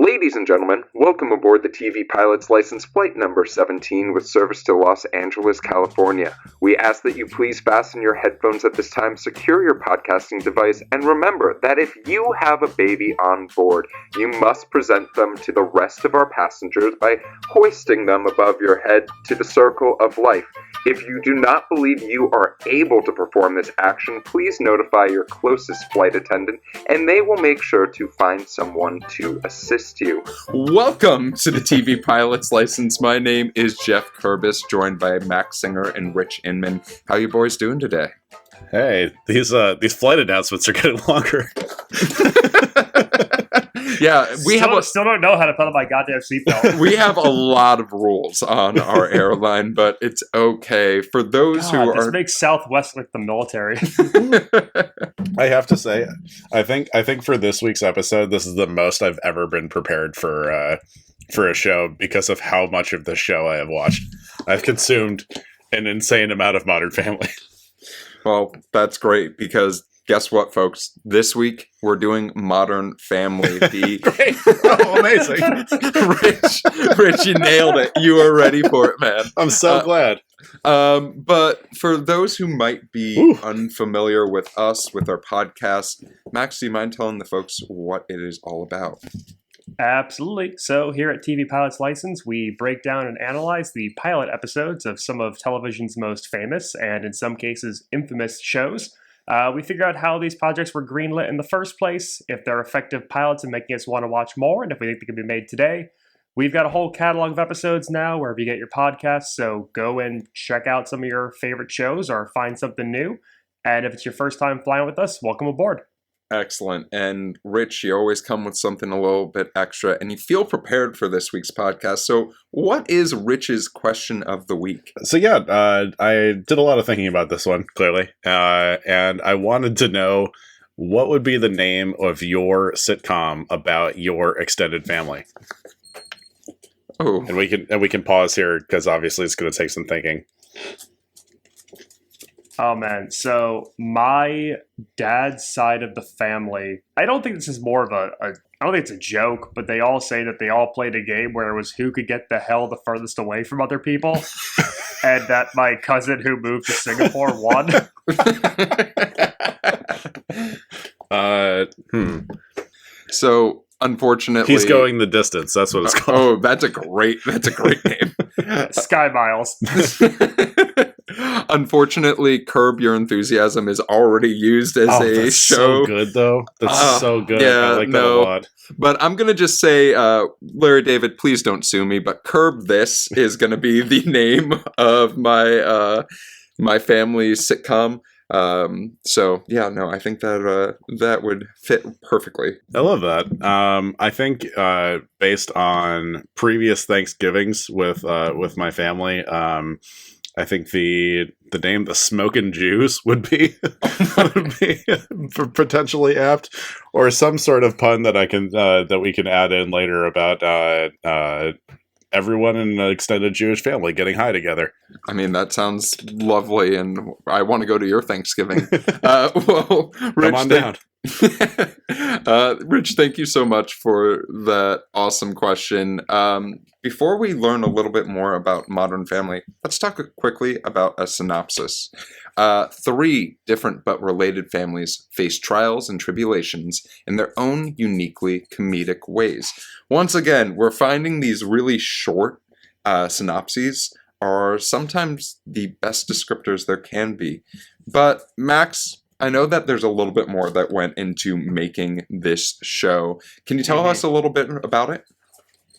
Ladies and gentlemen, welcome aboard the TV Pilot's License Flight Number 17 with service to Los Angeles, California. We ask that you please fasten your headphones at this time, secure your podcasting device, and remember that if you have a baby on board, you must present them to the rest of our passengers by hoisting them above your head to the circle of life. If you do not believe you are able to perform this action, please notify your closest flight attendant, and they will make sure to find someone to assist you. Welcome to the TV Pilot's License. My name is Geoff Kerbis, joined by Max Singer and Rich Inman. How you boys doing today? Hey, these flight announcements are getting longer. Yeah, we still don't know how to put on my goddamn seatbelt. We have a lot of rules on our airline, but it's okay for those who this are. makes Southwest like the military. I have to say, I think for this week's episode, this is the most I've ever been prepared for a show because of how much of the show I have watched. I've consumed an insane amount of Modern Family. Well, that's great because. Guess what, folks? This week, we're doing Modern Family. Great. Oh, amazing. Rich, you nailed it. You are ready for it, man. I'm so glad. But for those who might be unfamiliar with us, with our podcast, Max, do you mind telling the folks what it is all about? Absolutely. So here at TV Pilot's License, we break down and analyze the pilot episodes of some of television's most famous and, in some cases, infamous shows. We figure out how these projects were greenlit in the first place, if they're effective pilots in making us want to watch more, and if we think they can be made today. We've got a whole catalog of episodes now wherever you get your podcasts, so go and check out some of your favorite shows or find something new. And if it's your first time flying with us, welcome aboard. Excellent. And Rich, you always come with something a little bit extra, and you feel prepared for this week's podcast. So what is Rich's question of the week? So yeah, I did a lot of thinking about this one, clearly. And I wanted to know what would be the name of your sitcom about your extended family. Oh. And we can pause here because obviously it's going to take some thinking. Oh man, so my dad's side of the family, I don't think this is more of I don't think it's a joke, but they all say that they all played a game where it was who could get the hell the furthest away from other people, and that my cousin who moved to Singapore won. So, unfortunately... He's going the distance, that's what it's called. Oh, that's a great name. Sky Miles. Unfortunately, Curb Your Enthusiasm is already used as a show. So good, though. That's so good. Yeah, I like that a lot. But I'm going to just say, Larry David, please don't sue me, but Curb This is going to be the name of my my family's sitcom. So yeah, no, I think that that would fit perfectly. I love that. I think based on previous Thanksgivings with my family, I think the name "The Smokin' Jews" would be potentially apt, or some sort of pun that that we can add in later about everyone in an extended Jewish family getting high together. I mean, that sounds lovely, and I want to go to your Thanksgiving. Well, Rich, come on down. Rich, thank you so much for that awesome question. Before we learn a little bit more about Modern Family, let's talk quickly about a synopsis. 3 different but related families face trials and tribulations in their own uniquely comedic ways. Once again, we're finding these really short synopses are sometimes the best descriptors there can be. But Max, I know that there's a little bit more that went into making this show. Can you tell us a little bit about it?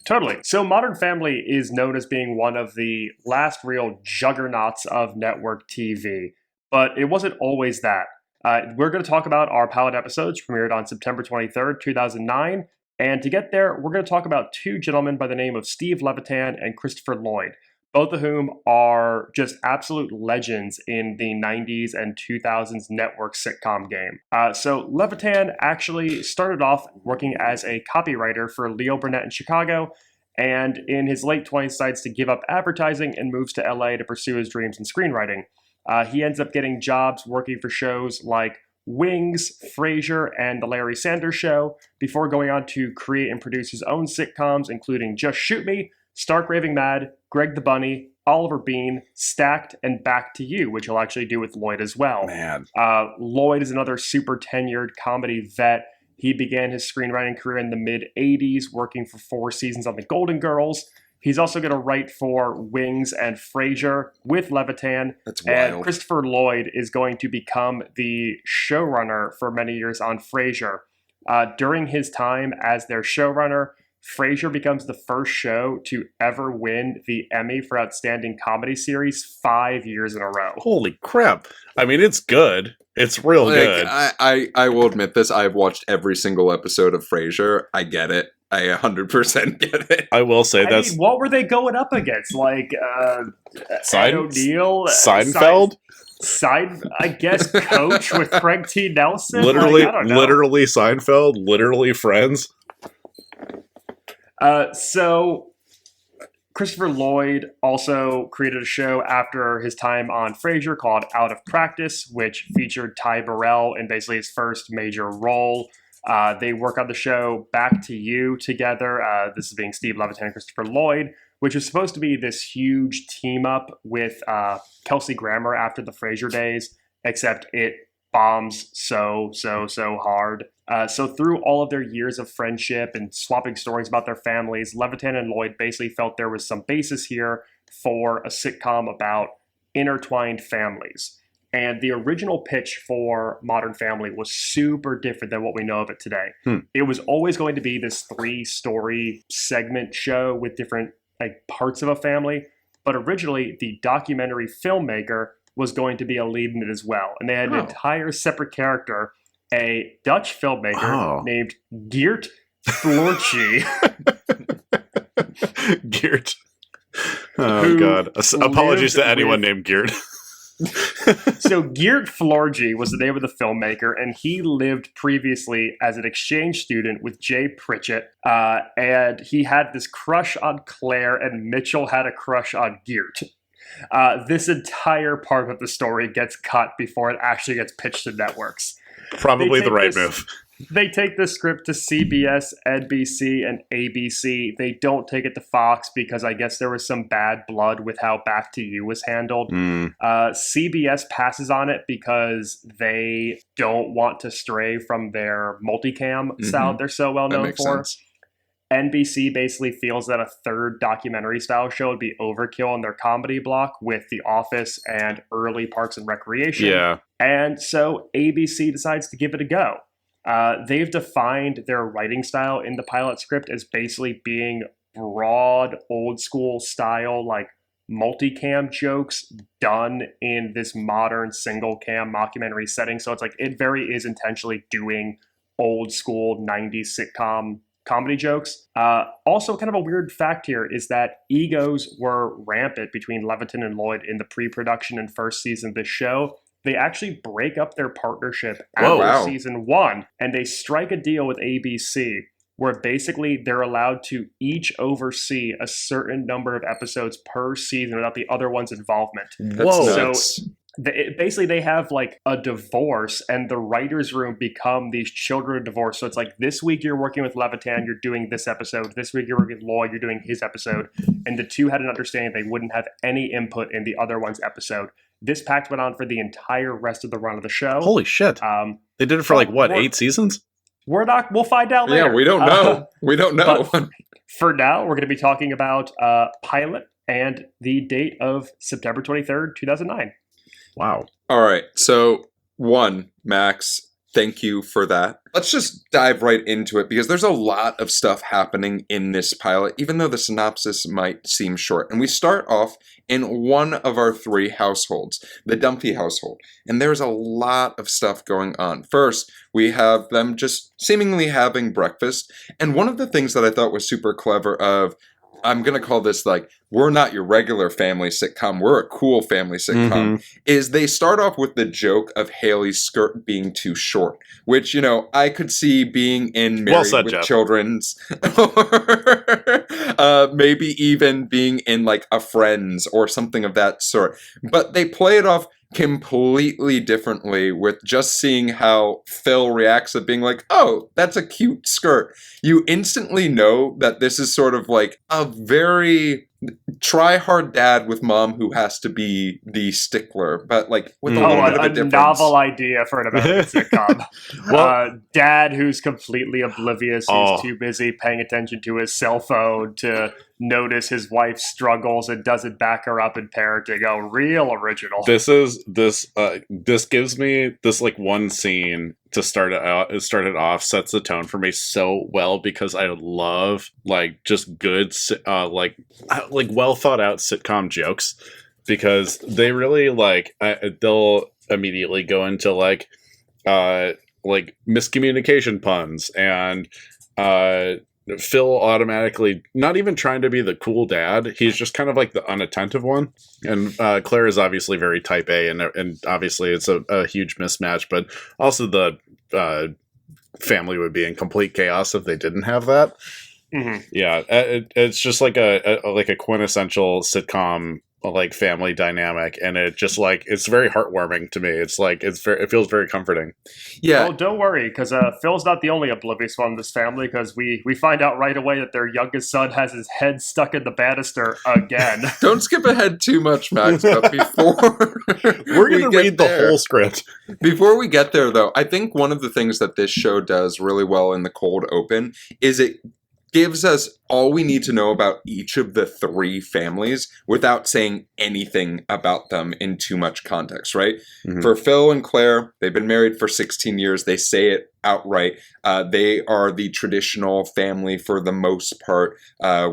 Totally. So Modern Family is known as being one of the last real juggernauts of network TV, but it wasn't always that. We're going to talk about our pilot episodes premiered on September 23rd, 2009, and to get there, we're going to talk about 2 gentlemen by the name of Steve Levitan and Christopher Lloyd, both of whom are just absolute legends in the 90s and 2000s network sitcom game. So Levitan actually started off working as a copywriter for Leo Burnett in Chicago, and in his late 20s decides to give up advertising and moves to LA to pursue his dreams in screenwriting. He ends up getting jobs working for shows like Wings, Frasier, and The Larry Sanders Show, before going on to create and produce his own sitcoms, including Just Shoot Me, Stark Raving Mad, Greg the Bunny, Oliver Bean, Stacked, and Back to You, which he'll actually do with Lloyd as well. Man. Lloyd is another super tenured comedy vet. He began his screenwriting career in the mid-'80s, working for 4 seasons on The Golden Girls. He's also going to write for Wings and Frasier with Levitan. That's wild. And Christopher Lloyd is going to become the showrunner for many years on Frasier. During his time as their showrunner, Frasier becomes the first show to ever win the Emmy for Outstanding Comedy Series 5 years in a row. Holy crap. I mean, it's good. It's real good. I will admit this. I've watched every single episode of Frasier. I get it. I 100% get it. I will say I mean, what were they going up against? Like, Ed O'Neill? Seinfeld? I guess Coach with Craig T. Nelson? Literally Like, Seinfeld, literally Friends. So Christopher Lloyd also created a show after his time on Frasier called Out of Practice, which featured Ty Burrell in basically his first major role. They work on the show Back to You together. This is being Steve Levitan and Christopher Lloyd, which is supposed to be this huge team up with Kelsey Grammer after the Frasier days, except it bombs so hard. So through all of their years of friendship and swapping stories about their families, Levitan and Lloyd basically felt there was some basis here for a sitcom about intertwined families. And the original pitch for Modern Family was super different than what we know of it today. It was always going to be this 3-story segment show with different parts of a family. But originally, the documentary filmmaker was going to be a lead in it as well. And they had an entire separate character, a Dutch filmmaker named Geert Floortje. Geert. Oh, God. Apologies to anyone named Geert. So Geert Floorje was the name of the filmmaker, and he lived previously as an exchange student with Jay Pritchett, and he had this crush on Claire, and Mitchell had a crush on Geert. This entire part of the story gets cut before it actually gets pitched to networks. Probably the right move. They take the script to CBS, NBC, and ABC. They don't take it to Fox because I guess there was some bad blood with how Back to You was handled. CBS passes on it because they don't want to stray from their multicam style they're so well known for. Sense. NBC basically feels that a third documentary style show would be overkill in their comedy block with The Office and early Parks and Recreation. Yeah. And so ABC decides to give it a go. They've defined their writing style in the pilot script as basically being broad, old school style, like multicam jokes done in this modern single cam mockumentary setting. So it's like it very is intentionally doing old school 90s sitcom comedy jokes. Also, kind of a weird fact here is that egos were rampant between Levitan and Lloyd in the pre-production and first season of this show. They actually break up their partnership after season 1, and they strike a deal with ABC where basically they're allowed to each oversee a certain number of episodes per season without the other one's involvement. Whoa. So basically they have like a divorce, and the writer's room become these children of divorce. So it's like this week you're working with Levitan, you're doing this episode. This week you're working with Lloyd, you're doing his episode. And the two had an understanding they wouldn't have any input in the other one's episode. This pact went on for the entire rest of the run of the show. Holy shit. They did it for 8 seasons? We'll find out later. Yeah, we don't know. We don't know. For now, we're going to be talking about pilot and the date of September 23rd, 2009. Wow. All right. So, Max, thank you for that. Let's just dive right into it because there's a lot of stuff happening in this pilot, even though the synopsis might seem short. And we start off in one of our 3 households, the Dunphey household. And there's a lot of stuff going on. First, we have them just seemingly having breakfast. And one of the things that I thought was super clever of, I'm going to call this like, we're not your regular family sitcom, we're a cool family sitcom, is they start off with the joke of Haley's skirt being too short, which, I could see being in Married with Jeff. Children's, or maybe even being in like a Friends or something of that sort. But they play it off completely differently with just seeing how Phil reacts at being like, oh, that's a cute skirt. You instantly know that this is sort of like a very try-hard dad with mom who has to be the stickler, but like with a little bit of a difference. Novel idea for an American sitcom. Well, Dad who's completely oblivious, Oh. who's too busy paying attention to his cell phone to notice his wife's struggles and doesn't back her up in parenting. Oh, real original. this gives me this like one scene to start it off, sets the tone for me so well, because I love like just good like well thought out sitcom jokes, because they really like they'll immediately go into like miscommunication puns, and Phil automatically not even trying to be the cool dad. He's just kind of like the unattentive one. And Claire is obviously very type A, and obviously it's a huge mismatch, but also the family would be in complete chaos if they didn't have that. Mm-hmm. Yeah, it's just like a quintessential sitcom like family dynamic, and it just like it's very heartwarming to me. It's like it feels very comforting. Yeah. Well, don't worry, because Phil's not the only oblivious one in this family, because we find out right away that their youngest son has his head stuck in the banister again. Don't skip ahead too much, Max, but before We're going to read the whole script. Before we get there, though, I think one of the things that this show does really well in the cold open is it gives us all we need to know about each of the three families without saying anything about them in too much context, right? Mm-hmm. For Phil and Claire, they've been married for 16 years. They say it outright. They are the traditional family for the most part,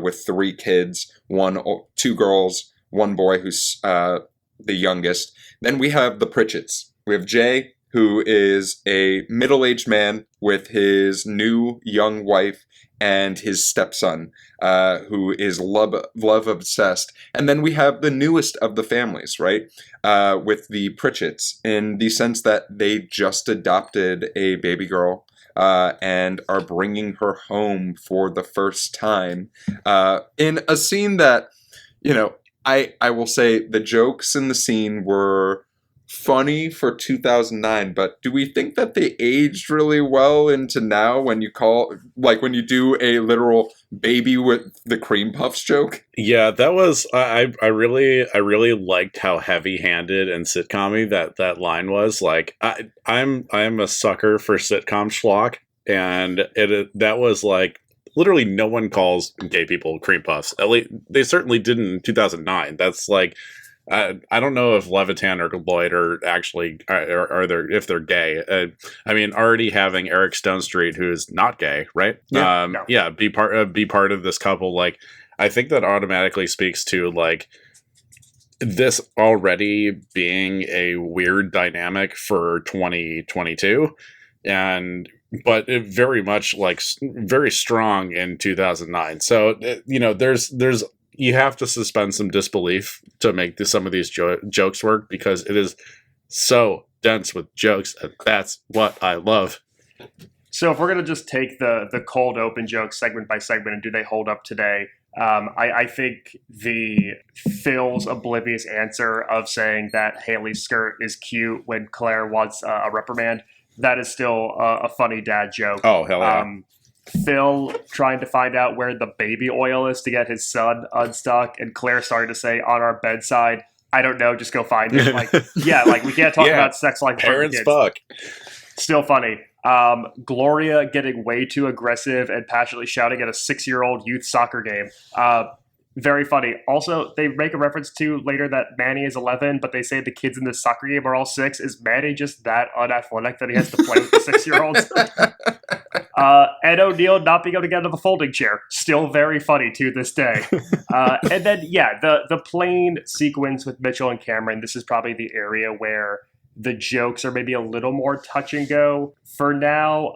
with 3 kids, 2 girls, 1 boy who's the youngest. Then we have the Pritchett's. We have Jay, who is a middle-aged man with his new young wife and his stepson, who is love obsessed. And then we have the newest of the families, right? With the Pritchett's, in the sense that they just adopted a baby girl and are bringing her home for the first time in a scene that, you know, I will say the jokes in the scene were funny for 2009, but do we think that they aged really well into now when you do a literal baby with the cream puffs joke? Yeah, that was I really liked how heavy-handed and sitcom-y that line was. Like I'm a sucker for sitcom schlock, and that was like literally no one calls gay people cream puffs. At least they certainly didn't in 2009. That's like I don't know if Levitan or Lloyd are actually are there if they're gay. I mean, already having Eric Stone Street, who is not gay, right? Yeah, no. Yeah, be part of this couple. Like, I think that automatically speaks to like this already being a weird dynamic for 2022, but it very much like very strong in 2009. So there's you have to suspend some disbelief to make some of these jokes work, because it is so dense with jokes, and that's what I love. So if we're going to just take the cold open jokes segment by segment and do they hold up today, I think the Phil's oblivious answer of saying that Haley's skirt is cute when Claire wants a reprimand, that is still a funny dad joke. Oh, hell yeah. Phil trying to find out where the baby oil is to get his son unstuck, and Claire starting to say on our bedside, I don't know, just go find it. Like, yeah, like we can't talk about sex like parents fuck. Still funny. Gloria getting way too aggressive and passionately shouting at a 6-year-old youth soccer game. Very funny. Also, they make a reference to later that Manny is 11, but they say the kids in this soccer game are all 6. Is Manny just that unathletic that he has to play with the 6-year-olds? Ed O'Neill not being able to get into the folding chair. Still very funny to this day. And then, yeah, the plane sequence with Mitchell and Cameron, this is probably the area where the jokes are maybe a little more touch and go for now.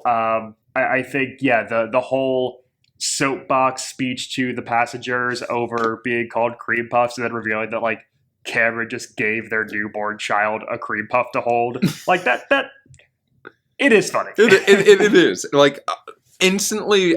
I think, yeah, the whole soapbox speech to the passengers over being called cream puffs and then revealing that, like, Cameron just gave their newborn child a cream puff to hold. Like, that it is funny. It is. Like, instantly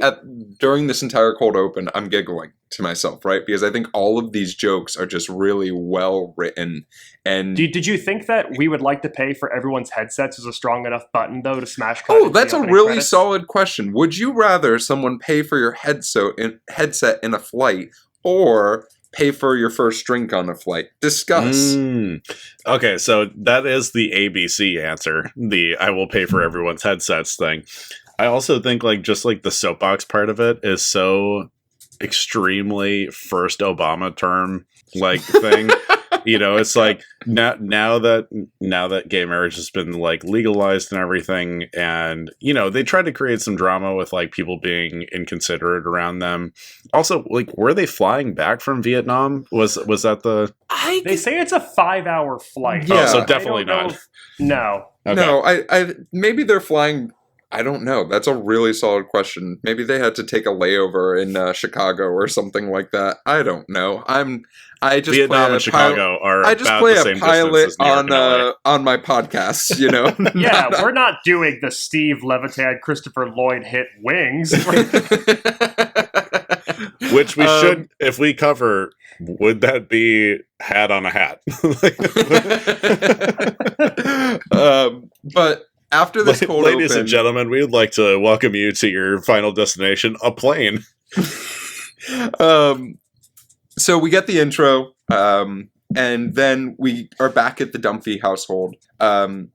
during this entire cold open, I'm giggling to myself, right? Because I think all of these jokes are just really well written. And Did you think that we would like to pay for everyone's headsets as a strong enough button, though, to smash cut? oh, into that's the a opening really credits? solid question. Would you rather someone pay for your headset in a flight or pay for your first drink on a flight? Discuss. Okay, so that is the ABC answer. The I will pay for everyone's headsets thing. I also think just the soapbox part of it is so extremely first Obama term thing. It's like now that gay marriage has been legalized and everything, and they tried to create some drama with people being inconsiderate around them. Also, were they flying back from Vietnam? Was that the? They say it's a 5-hour flight. Yeah. Oh, so I definitely don't know not. No. Okay. No, I maybe they're flying. I don't know. That's a really solid question. Maybe they had to take a layover in Chicago or something like that. I don't know. I just Vietnam play and Chicago are I just about play the a same pilot distance as New York and LA. on my podcasts, Yeah, we're not doing the Steve Levitan, Christopher Lloyd hit Wings. Which we should, if we cover, would that be hat on a hat? But after this cold Ladies open, and gentlemen, we would like to welcome you to your final destination, a plane. So we get the intro, and then we are back at the Dunphey household. And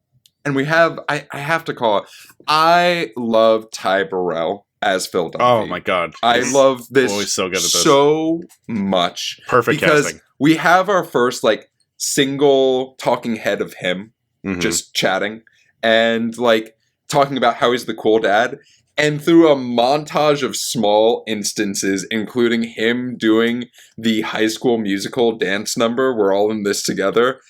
we have, I have to call it, I love Ty Burrell as Phil Dunphy. Oh my god. I love this always so good at this. so much. Perfect because casting. we have our first single talking head of him Mhm. just chatting and talking about how he's the cool dad. And through a montage of small instances, including him doing the High School Musical dance number, we're all in this together,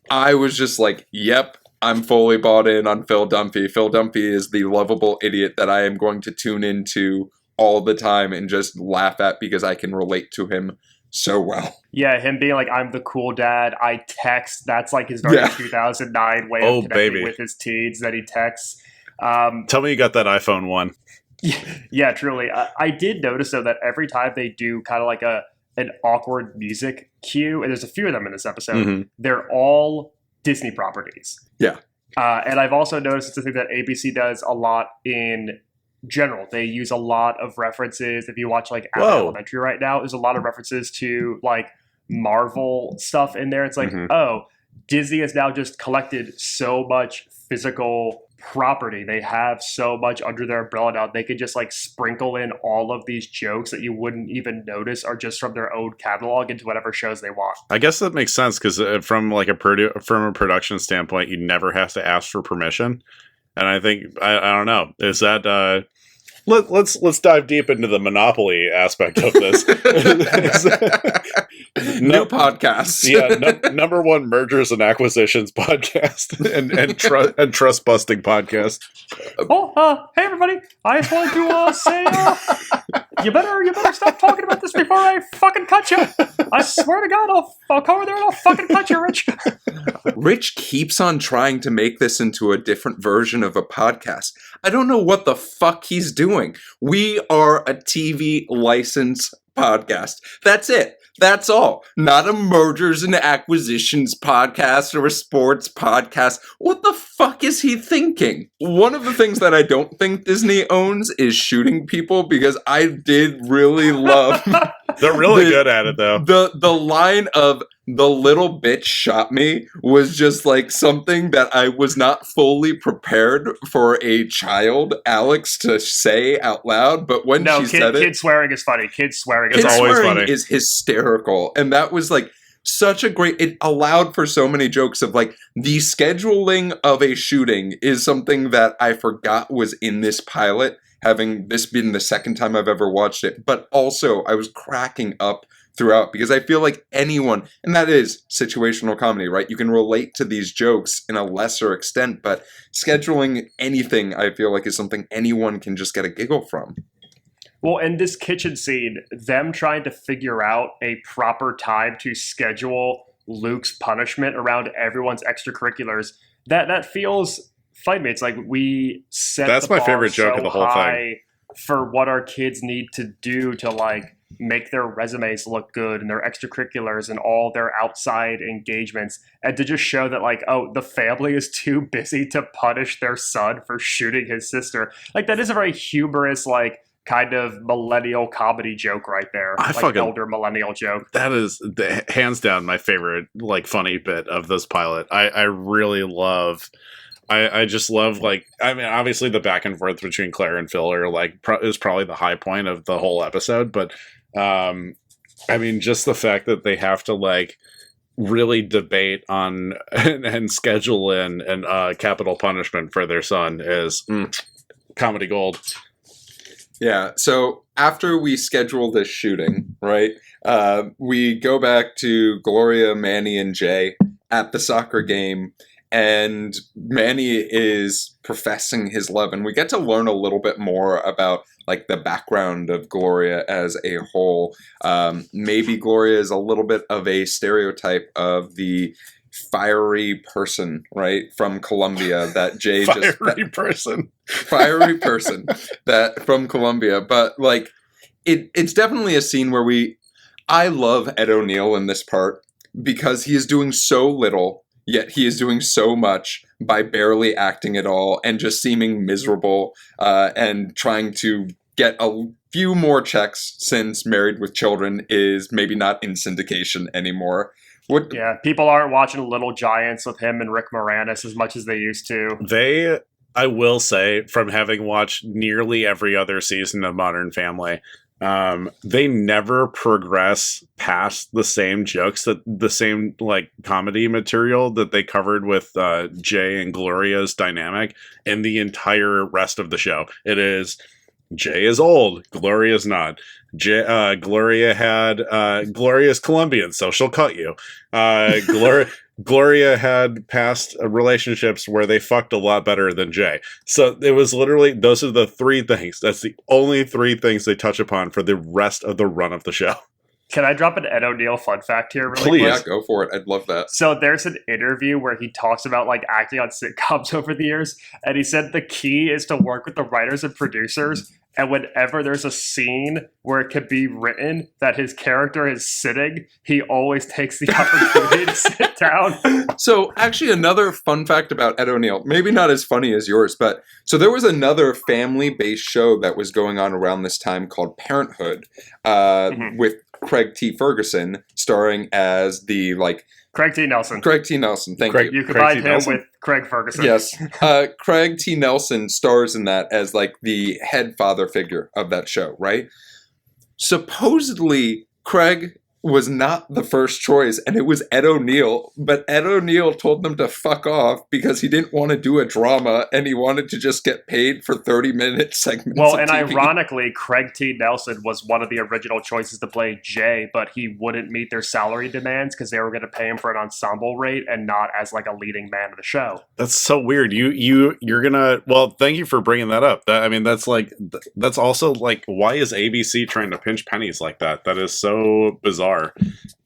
I was just yep, I'm fully bought in on Phil Dunphy. Phil Dunphy is the lovable idiot that I am going to tune into all the time and just laugh at because I can relate to him so well. Yeah, him being I'm the cool dad, I text. That's his very 2009 way of connecting with his teens that he texts. Tell me you got that iPhone 1. Yeah, truly. I did notice, though, that every time they do kind of an awkward music cue, and there's a few of them in this episode, they're all Disney properties. Yeah. And I've also noticed it's a thing that ABC does a lot in general. They use a lot of references. If you watch Abbott Elementary right now, there's a lot of references to Marvel stuff in there. It's oh, Disney has now just collected so much physical property. They have so much under their umbrella now. They could just sprinkle in all of these jokes that you wouldn't even notice are just from their own catalog into whatever shows they want. I guess that makes sense because from a production standpoint, you never have to ask for permission. And I think I don't know. Is that let's dive deep into the monopoly aspect of this. New podcast. Yeah, number one mergers and acquisitions podcast and trust busting podcast. Oh, hey everybody! I just wanted to say, you better stop talking about this before I fucking cut you. I swear to God, I'll come over there and I'll fucking cut you, Rich. Rich keeps on trying to make this into a different version of a podcast. I don't know what the fuck he's doing. We are a TV license podcast. That's it. That's all. Not a mergers and acquisitions podcast or a sports podcast. What the fuck is he thinking? One of the things that I don't think Disney owns is shooting people, because I did really love... They're really good at it, though. The line of "the little bitch shot me" was just something that I was not fully prepared for a child, Alex, to say out loud. But when she said it, kid swearing is funny. Kid swearing is always funny. Is hysterical, and that was such a great. It allowed for so many jokes of the scheduling of a shooting is something that I forgot was in this pilot, having this been the second time I've ever watched it. But also, I was cracking up throughout because I feel like anyone, and that is situational comedy, right? You can relate to these jokes in a lesser extent, but scheduling anything, I feel like, is something anyone can just get a giggle from. Well, in this kitchen scene, them trying to figure out a proper time to schedule Luke's punishment around everyone's extracurriculars, that feels... Fight me. It's we set That's the my bar favorite joke so of the whole high thing. for what our kids need to do to like make their resumes look good and their extracurriculars and all their outside engagements, and to just show that like, oh, the family is too busy to punish their son for shooting his sister. Like, that is a very humorous, like, kind of millennial comedy joke right there. Elder millennial joke. That is hands down my favorite, like, funny bit of this pilot. I really love. I just love, like, I mean, obviously the back and forth between Claire and Phil are like is probably the high point of the whole episode, but I mean, just the fact that they have to like really debate on and schedule in capital punishment for their son is comedy gold. Yeah. So after we schedule this shooting, right, we go back to Gloria, Manny, and Jay at the soccer game. And Manny is professing his love, and we get to learn a little bit more about like the background of Gloria as a whole. Maybe Gloria is a little bit of a stereotype of the fiery person, right, from Colombia that Jay fiery person that from Colombia. But like, it's definitely a scene where I love Ed O'Neill in this part because he is doing so little. Yet he is doing so much by barely acting at all and just seeming miserable and trying to get a few more checks since Married with Children is maybe not in syndication anymore. Yeah, people aren't watching Little Giants with him and Rick Moranis as much as they used to. I will say, from having watched nearly every other season of Modern Family, they never progress past the same jokes, that the same like comedy material that they covered with Jay and Gloria's dynamic in the entire rest of the show. It is Jay is old, Gloria's not. Gloria's Colombian, so she'll cut you. Gloria had past relationships where they fucked a lot better than Jay. So it was literally, those are the three things. That's the only three things they touch upon for the rest of the run of the show. Can I drop an Ed O'Neill fun fact here really quick? Please? Yeah, go for it. I'd love that. So there's an interview where he talks about like acting on sitcoms over the years, and he said the key is to work with the writers and producers, and whenever there's a scene where it could be written that his character is sitting, he always takes the opportunity to sit down. So actually another fun fact about Ed O'Neill, maybe not as funny as yours, but so there was another family-based show that was going on around this time called Parenthood with Craig T. Ferguson starring as the like Craig T. Nelson. Thank you. You combine him with Craig Ferguson. Yes. Craig T. Nelson stars in that as like the head father figure of that show, right? Supposedly, Craig was not the first choice, and it was Ed O'Neill, but Ed O'Neill told them to fuck off because he didn't want to do a drama and he wanted to just get paid for 30-minute segments. Well, and TV. Ironically, Craig T. Nelson was one of the original choices to play Jay, but he wouldn't meet their salary demands because they were going to pay him for an ensemble rate and not as like a leading man of the show. That's so weird. You're gonna, well, thank you for bringing that up. I mean, that's also like, why is ABC trying to pinch pennies like that? That is so bizarre.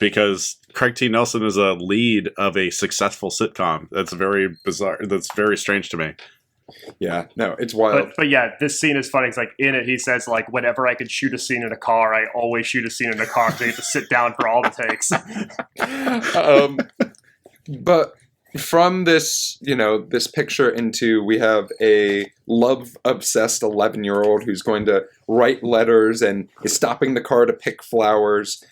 Because Craig T. Nelson is a lead of a successful sitcom. That's very bizarre. That's very strange to me. Yeah, no, it's wild. But yeah, this scene is funny. It's like in it, he says like, whenever I could shoot a scene in a car, I always shoot a scene in a car because I have to sit down for all the takes. But from this, this picture into, we have a love-obsessed 11-year-old who's going to write letters and is stopping the car to pick flowers.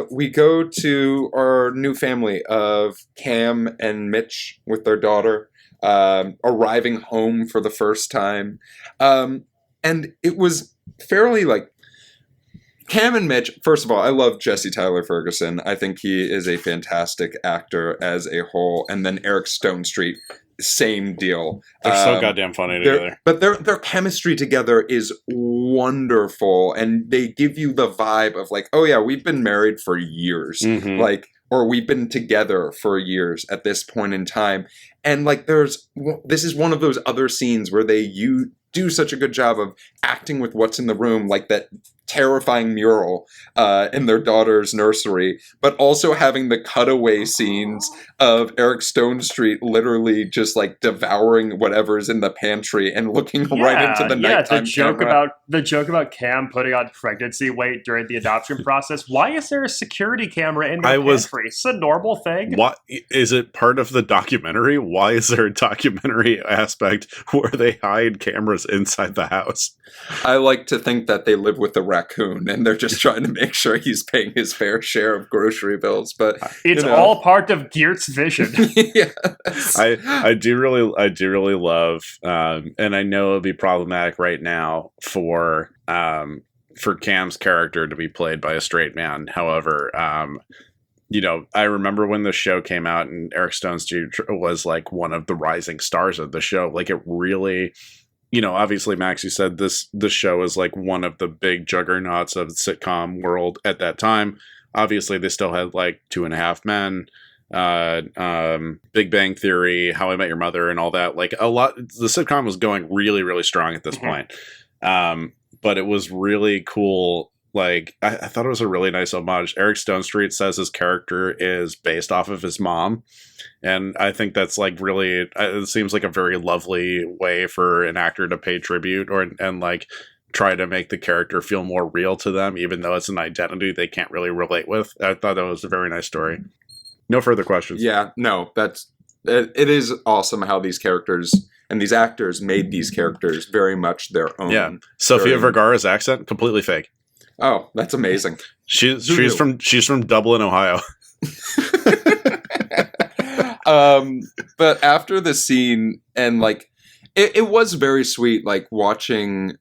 We go to our new family of Cam and Mitch with their daughter, arriving home for the first time. And it was fairly like, Cam and Mitch, first of all, I love Jesse Tyler Ferguson. I think he is a fantastic actor as a whole. And then Eric Stonestreet, same deal. They're so goddamn funny together. But their chemistry together is wonderful. And they give you the vibe of like, oh yeah, we've been married for years. Mm-hmm. Like, or we've been together for years at this point in time. And like this is one of those other scenes where you do such a good job of acting with what's in the room, like that terrifying mural in their daughter's nursery, but also having the cutaway scenes of Eric Stonestreet literally just like devouring whatever's in the pantry and looking right into the nighttime camera. The joke about Cam putting on pregnancy weight during the adoption process. Why is there a security camera in the pantry? It's a normal thing. What is it part of the documentary? Why is there a documentary aspect where they hide cameras inside the house? I like to think that they live with the raccoon and they're just trying to make sure he's paying his fair share of grocery bills. But it's all part of Geert's vision. Yes. I do really love, and I know it'll be problematic right now for Cam's character to be played by a straight man. However, I remember when the show came out and Eric Stonestreet was like one of the rising stars of the show. Like it really, obviously, Max, you said this show is like one of the big juggernauts of the sitcom world at that time. Obviously, they still had like 2.5 Men, Big Bang Theory, How I Met Your Mother, and all that. Like a lot, the sitcom was going really, really strong at this point. But it was really cool. Like I thought it was a really nice homage. Eric Stonestreet says his character is based off of his mom. And I think that's like really, it seems like a very lovely way for an actor to pay tribute and like try to make the character feel more real to them, even though it's an identity they can't really relate with. I thought that was a very nice story. No further questions. Yeah, no, it is awesome how these characters and these actors made these characters very much their own. Yeah. Sofia Vergara's accent, completely fake. Oh, that's amazing. She's from Dublin, Ohio. But after the scene, and like it was very sweet, like watching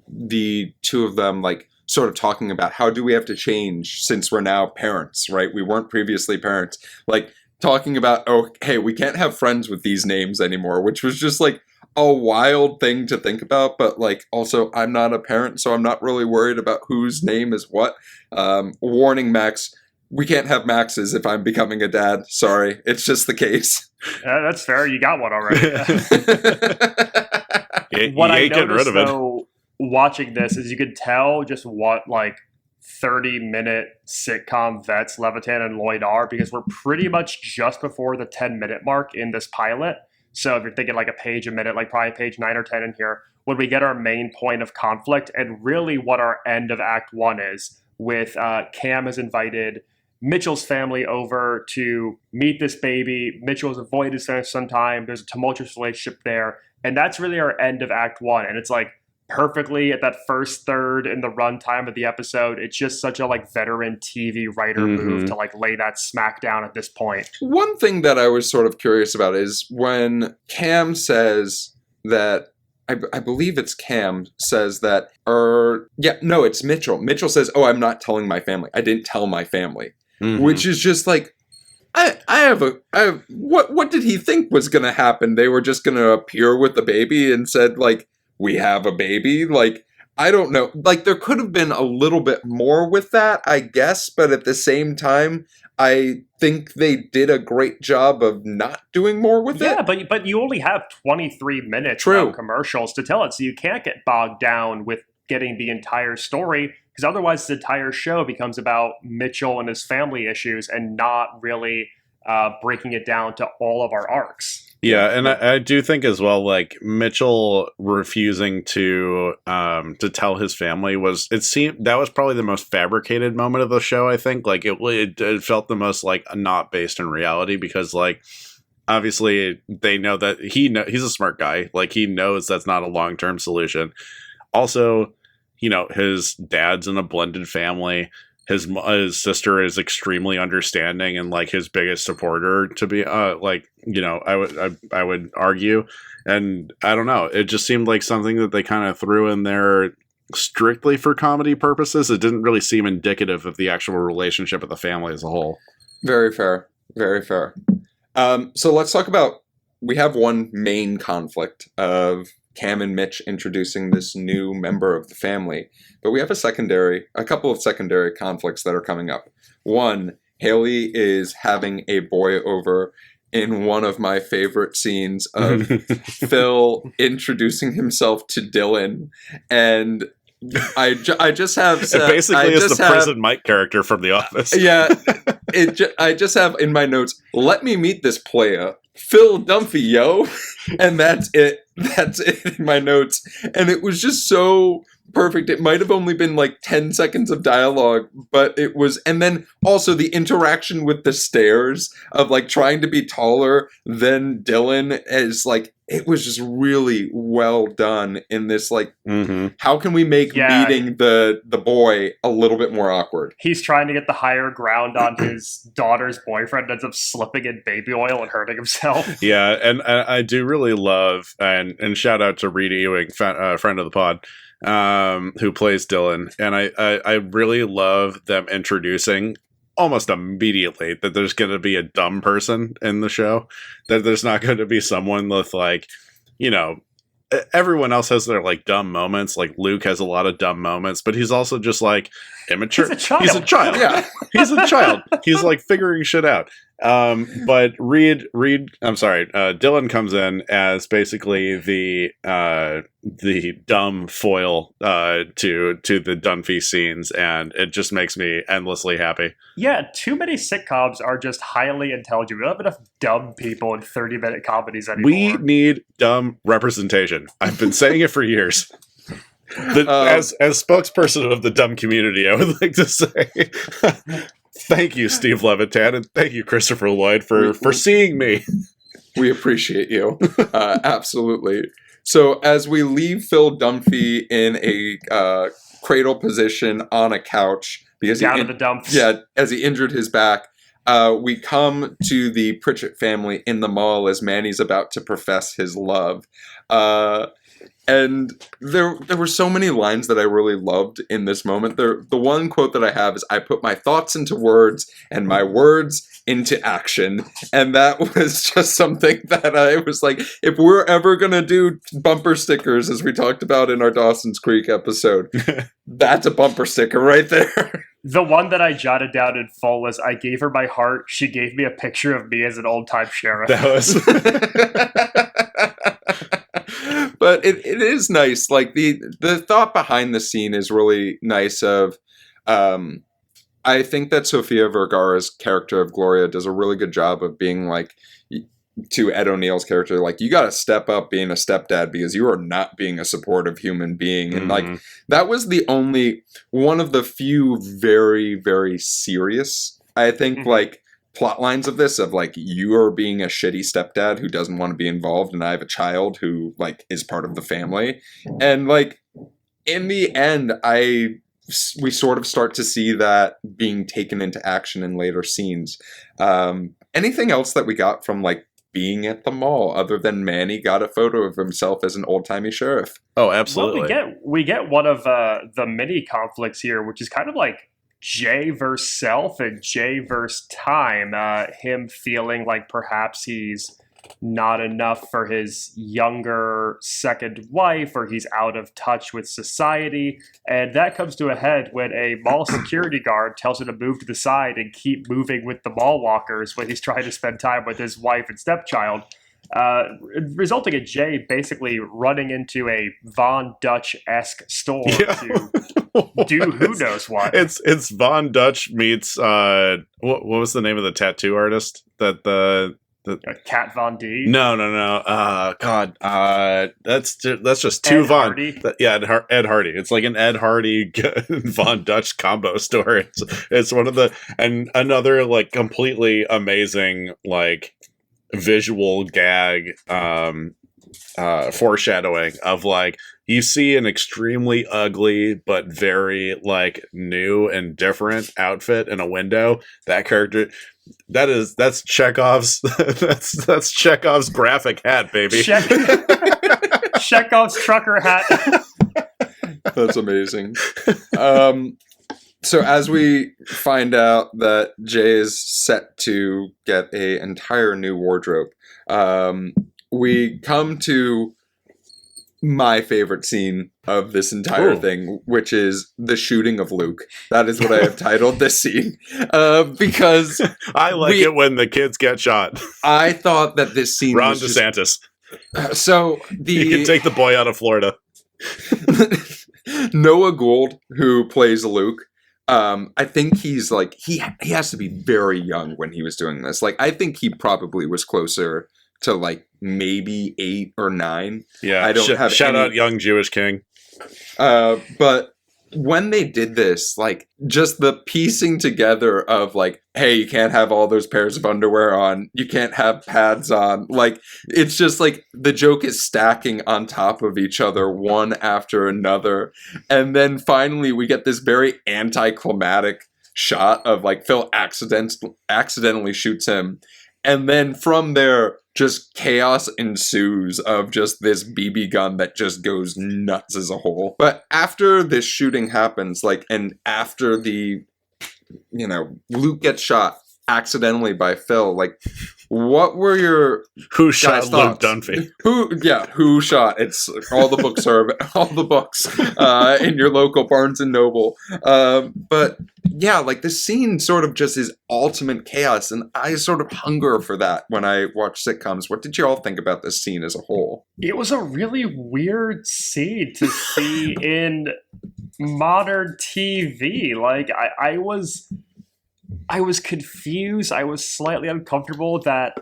the two of them like sort of talking about how do we have to change since we're now parents, right? We weren't previously parents. Like talking about, oh, hey, we can't have friends with these names anymore, which was just like a wild thing to think about. But like also, I'm not a parent, so I'm not really worried about whose name is what. Warning, Max. We can't have Maxes if I'm becoming a dad. Sorry, it's just the case. That's fair. You got one already. What I noticed, though, watching this is you could tell just what like 30-minute sitcom vets Levitan and Lloyd are, because we're pretty much just before the 10-minute mark in this pilot. So if you're thinking like a page a minute, like probably page 9 or 10 in here, when we get our main point of conflict and really what our end of Act 1 is, with Cam has invited Mitchell's family over to meet this baby. Mitchell has avoided his family sometime. There's a tumultuous relationship there. And that's really our end of Act 1. And it's like perfectly at that first third in the runtime of the episode. It's just such a like veteran TV writer move to like lay that smack down at this point. One thing that I was sort of curious about is when Cam says that, I believe it's Cam says that, it's Mitchell. Mitchell says, oh, I'm not telling my family. I didn't tell my family. Which is just like, what did he think was going to happen? They were just going to appear with the baby and said like, we have a baby. Like, I don't know. Like there could have been a little bit more with that, I guess. But at the same time, I think they did a great job of not doing more with it. Yeah, but you only have 23 minutes of commercials to tell it. So you can't get bogged down with getting the entire story, because otherwise the entire show becomes about Mitchell and his family issues and not really breaking it down to all of our arcs. Yeah, and I do think as well, like Mitchell refusing to tell his family that was probably the most fabricated moment of the show. I think like it felt the most like not based in reality, because like obviously they know that he's a smart guy. Like he knows that's not a long-term solution. Also, his dad's in a blended family. His sister is extremely understanding and like his biggest supporter, to be I would argue. And I don't know, it just seemed like something that they kind of threw in there strictly for comedy purposes. It didn't really seem indicative of the actual relationship of the family as a whole. Very fair. Very fair. So let's talk about, we have one main conflict of Cam and Mitch introducing this new member of the family. But we have a couple of secondary conflicts that are coming up. One, Haley is having a boy over in one of my favorite scenes of Phil introducing himself to Dylan. And I just have. It basically is the prison Mike character from The Office. Yeah, I just have in my notes. Let me meet this player, Phil Dunphey, yo, and that's it. That's it in my notes, and it was just so perfect. It might have only been like 10 seconds of dialogue, but it was, and then also the interaction with the stairs of like trying to be taller than Dylan is like, it was just really well done in this, like, how can we make meeting the boy a little bit more awkward? He's trying to get the higher ground on his daughter's boyfriend, ends up slipping in baby oil and hurting himself. Yeah, and I do really love, and shout out to Reed Ewing, friend of the pod, who plays Dylan, and I really love them introducing almost immediately that there's going to be a dumb person in the show, that there's not going to be someone with, like, you know, everyone else has their like dumb moments, like Luke has a lot of dumb moments, but he's also just like immature. He's a child. Yeah. He's a child. He's like figuring shit out. But Dylan comes in as basically the dumb foil to the Dunphy scenes, and it just makes me endlessly happy. Yeah, too many sitcoms are just highly intelligent. We don't have enough dumb people in 30-minute comedies anymore. We need dumb representation. I've been saying it for years. As spokesperson of the dumb community, I would like to say thank you, Steve Levitan, and thank you, Christopher Lloyd, for seeing me. We appreciate you. Absolutely. So as we leave Phil Dunphy in a cradle position on a couch, because down in the dumps. Yeah, as he injured his back, we come to the Pritchett family in the mall as Manny's about to profess his love. And there were so many lines that I really loved in this moment. The one quote that I have is, "I put my thoughts into words and my words into action." And that was just something that I was like, if we're ever going to do bumper stickers, as we talked about in our Dawson's Creek episode, that's a bumper sticker right there. The one that I jotted down in full was, "I gave her my heart. She gave me a picture of me as an old-time sheriff." That was... But it is nice. Like the thought behind the scene is really nice of, I think that Sofia Vergara's character of Gloria does a really good job of being like, to Ed O'Neill's character, like, you got to step up being a stepdad because you are not being a supportive human being. And like, that was the only one of the few very, very serious, I think, like, plot lines of this, of like, you are being a shitty stepdad who doesn't want to be involved, and I have a child who like is part of the family. And like, in the end, we sort of start to see that being taken into action in later scenes. Anything else that we got from like being at the mall other than Manny got a photo of himself as an old-timey sheriff? Oh, absolutely. Well, we get one of the mini conflicts here, which is kind of like Jay versus self and Jay versus time. Him feeling like perhaps he's not enough for his younger second wife, or he's out of touch with society. And that comes to a head when a mall security guard tells him to move to the side and keep moving with the mall walkers when he's trying to spend time with his wife and stepchild. Resulting in Jay basically running into a Von Dutch-esque store to do who knows what. It's Von Dutch meets what was the name of the tattoo artist that the Kat Von D? No. God. That's just two Ed Von. Hardy? Ed Hardy. It's like an Ed Hardy Von Dutch combo store. It's one of the, and another like completely amazing like visual gag foreshadowing of like, you see an extremely ugly but very like new and different outfit in a window. That character, that's Chekhov's that's Chekhov's graphic hat, baby. Chekhov's trucker hat. That's amazing. So as we find out that Jay is set to get an entire new wardrobe, we come to my favorite scene of this entire thing, which is the shooting of Luke. That is what I have titled this scene, because I like it when the kids get shot. I thought that this scene Ron was DeSantis. So you can take the boy out of Florida. Noah Gould, who plays Luke, I think he's like he has to be very young when he was doing this. Like, I think he probably was closer to like maybe 8 or 9. Yeah, I don't have shout any, out young Jewish king. but when they did this, like, just the piecing together of like, hey, you can't have all those pairs of underwear on, you can't have pads on, like, it's just like the joke is stacking on top of each other one after another, and then finally we get this very anticlimactic shot of like Phil accidentally shoots him, and then from there just chaos ensues of just this BB gun that just goes nuts as a whole. But after this shooting happens, like, and after the, you know, Luke gets shot accidentally by Phil, like, what were your Who shot Luke thoughts? Dunphey? Who shot? It's all the books are all the books in your local Barnes and Noble. But yeah, like, this scene sort of just is ultimate chaos, and I sort of hunger for that when I watch sitcoms. What did you all think about this scene as a whole? It was a really weird scene to see in modern TV. Like, I was confused. I was slightly uncomfortable that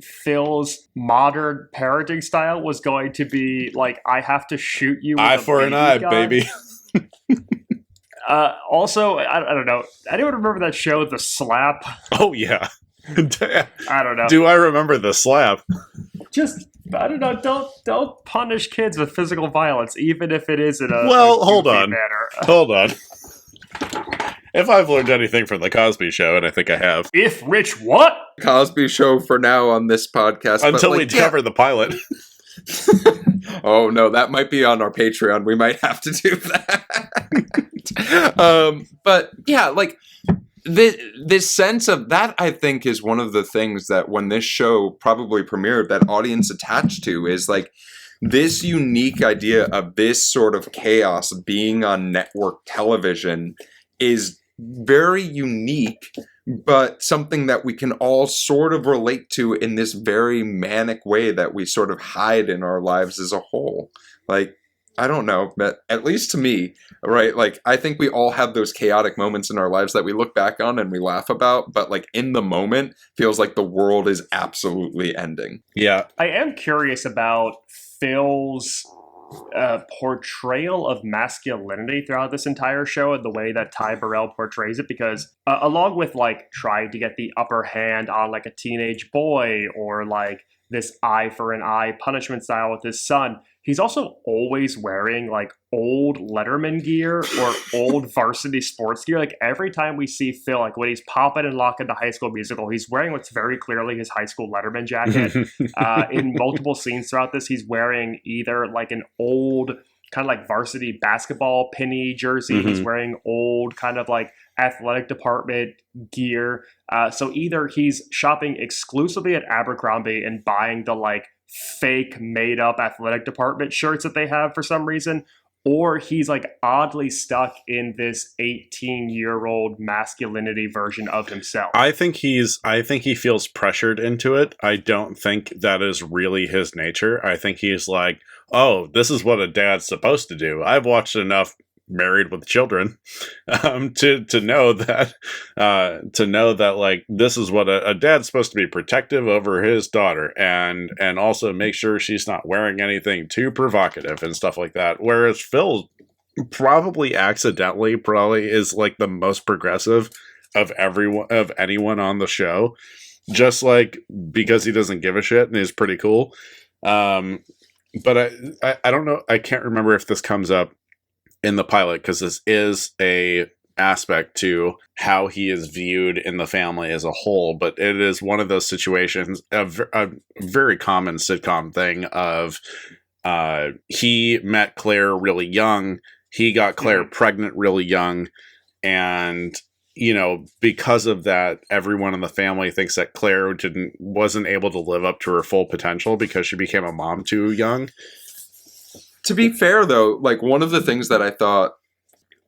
Phil's modern parenting style was going to be like, I have to shoot you with Eye a for an BB eye, gun. baby. Also, I don't know. Anyone remember that show, The Slap? Oh yeah. I don't know. Do I remember the slap? Just, I don't know. Don't punish kids with physical violence, even if it is in a Well, a hold goofy on. manner. Hold on. If I've learned anything from the Cosby Show, and I think I have, If Rich what? Cosby Show for now on this podcast. but, until like, we cover the pilot. Oh no, that might be on our Patreon. We might have to do that. But yeah, like, this sense of that, I think, is one of the things that when this show probably premiered, that audience attached to is like this unique idea of this sort of chaos being on network television is very unique, but something that we can all sort of relate to in this very manic way that we sort of hide in our lives as a whole. Like, I don't know, but at least to me, right? Like, I think we all have those chaotic moments in our lives that we look back on and we laugh about, but like in the moment feels like the world is absolutely ending. Yeah. I am curious about Phil's portrayal of masculinity throughout this entire show and the way that Ty Burrell portrays it, because along with like trying to get the upper hand on like a teenage boy or like this eye for an eye punishment style with his son, he's also always wearing like old Letterman gear or old varsity sports gear. Like every time we see Phil, like when he's popping and locking the High School Musical, he's wearing what's very clearly his high school Letterman jacket. In multiple scenes throughout this, he's wearing either like an old kind of like varsity basketball penny jersey. He's wearing old kind of like athletic department gear. So either he's shopping exclusively at Abercrombie and buying the like fake made up athletic department shirts that they have for some reason, or he's like oddly stuck in this 18-year-old masculinity version of himself. I think he feels pressured into it. I don't think that is really his nature. I think he's like, oh, this is what a dad's supposed to do. I've watched enough Married with Children to know that like this is what a dad's supposed to be, protective over his daughter and also make sure she's not wearing anything too provocative and stuff like that. Whereas Phil probably is like the most progressive of anyone on the show, just like because he doesn't give a shit and is pretty cool. But I don't know. I can't remember if this comes up in the pilot, because this is a aspect to how he is viewed in the family as a whole, but it is one of those situations, a very common sitcom thing of he met Claire really young, he got Claire pregnant really young, and you know, because of that, everyone in the family thinks that Claire wasn't able to live up to her full potential because she became a mom too young. To be fair, though, like one of the things that I thought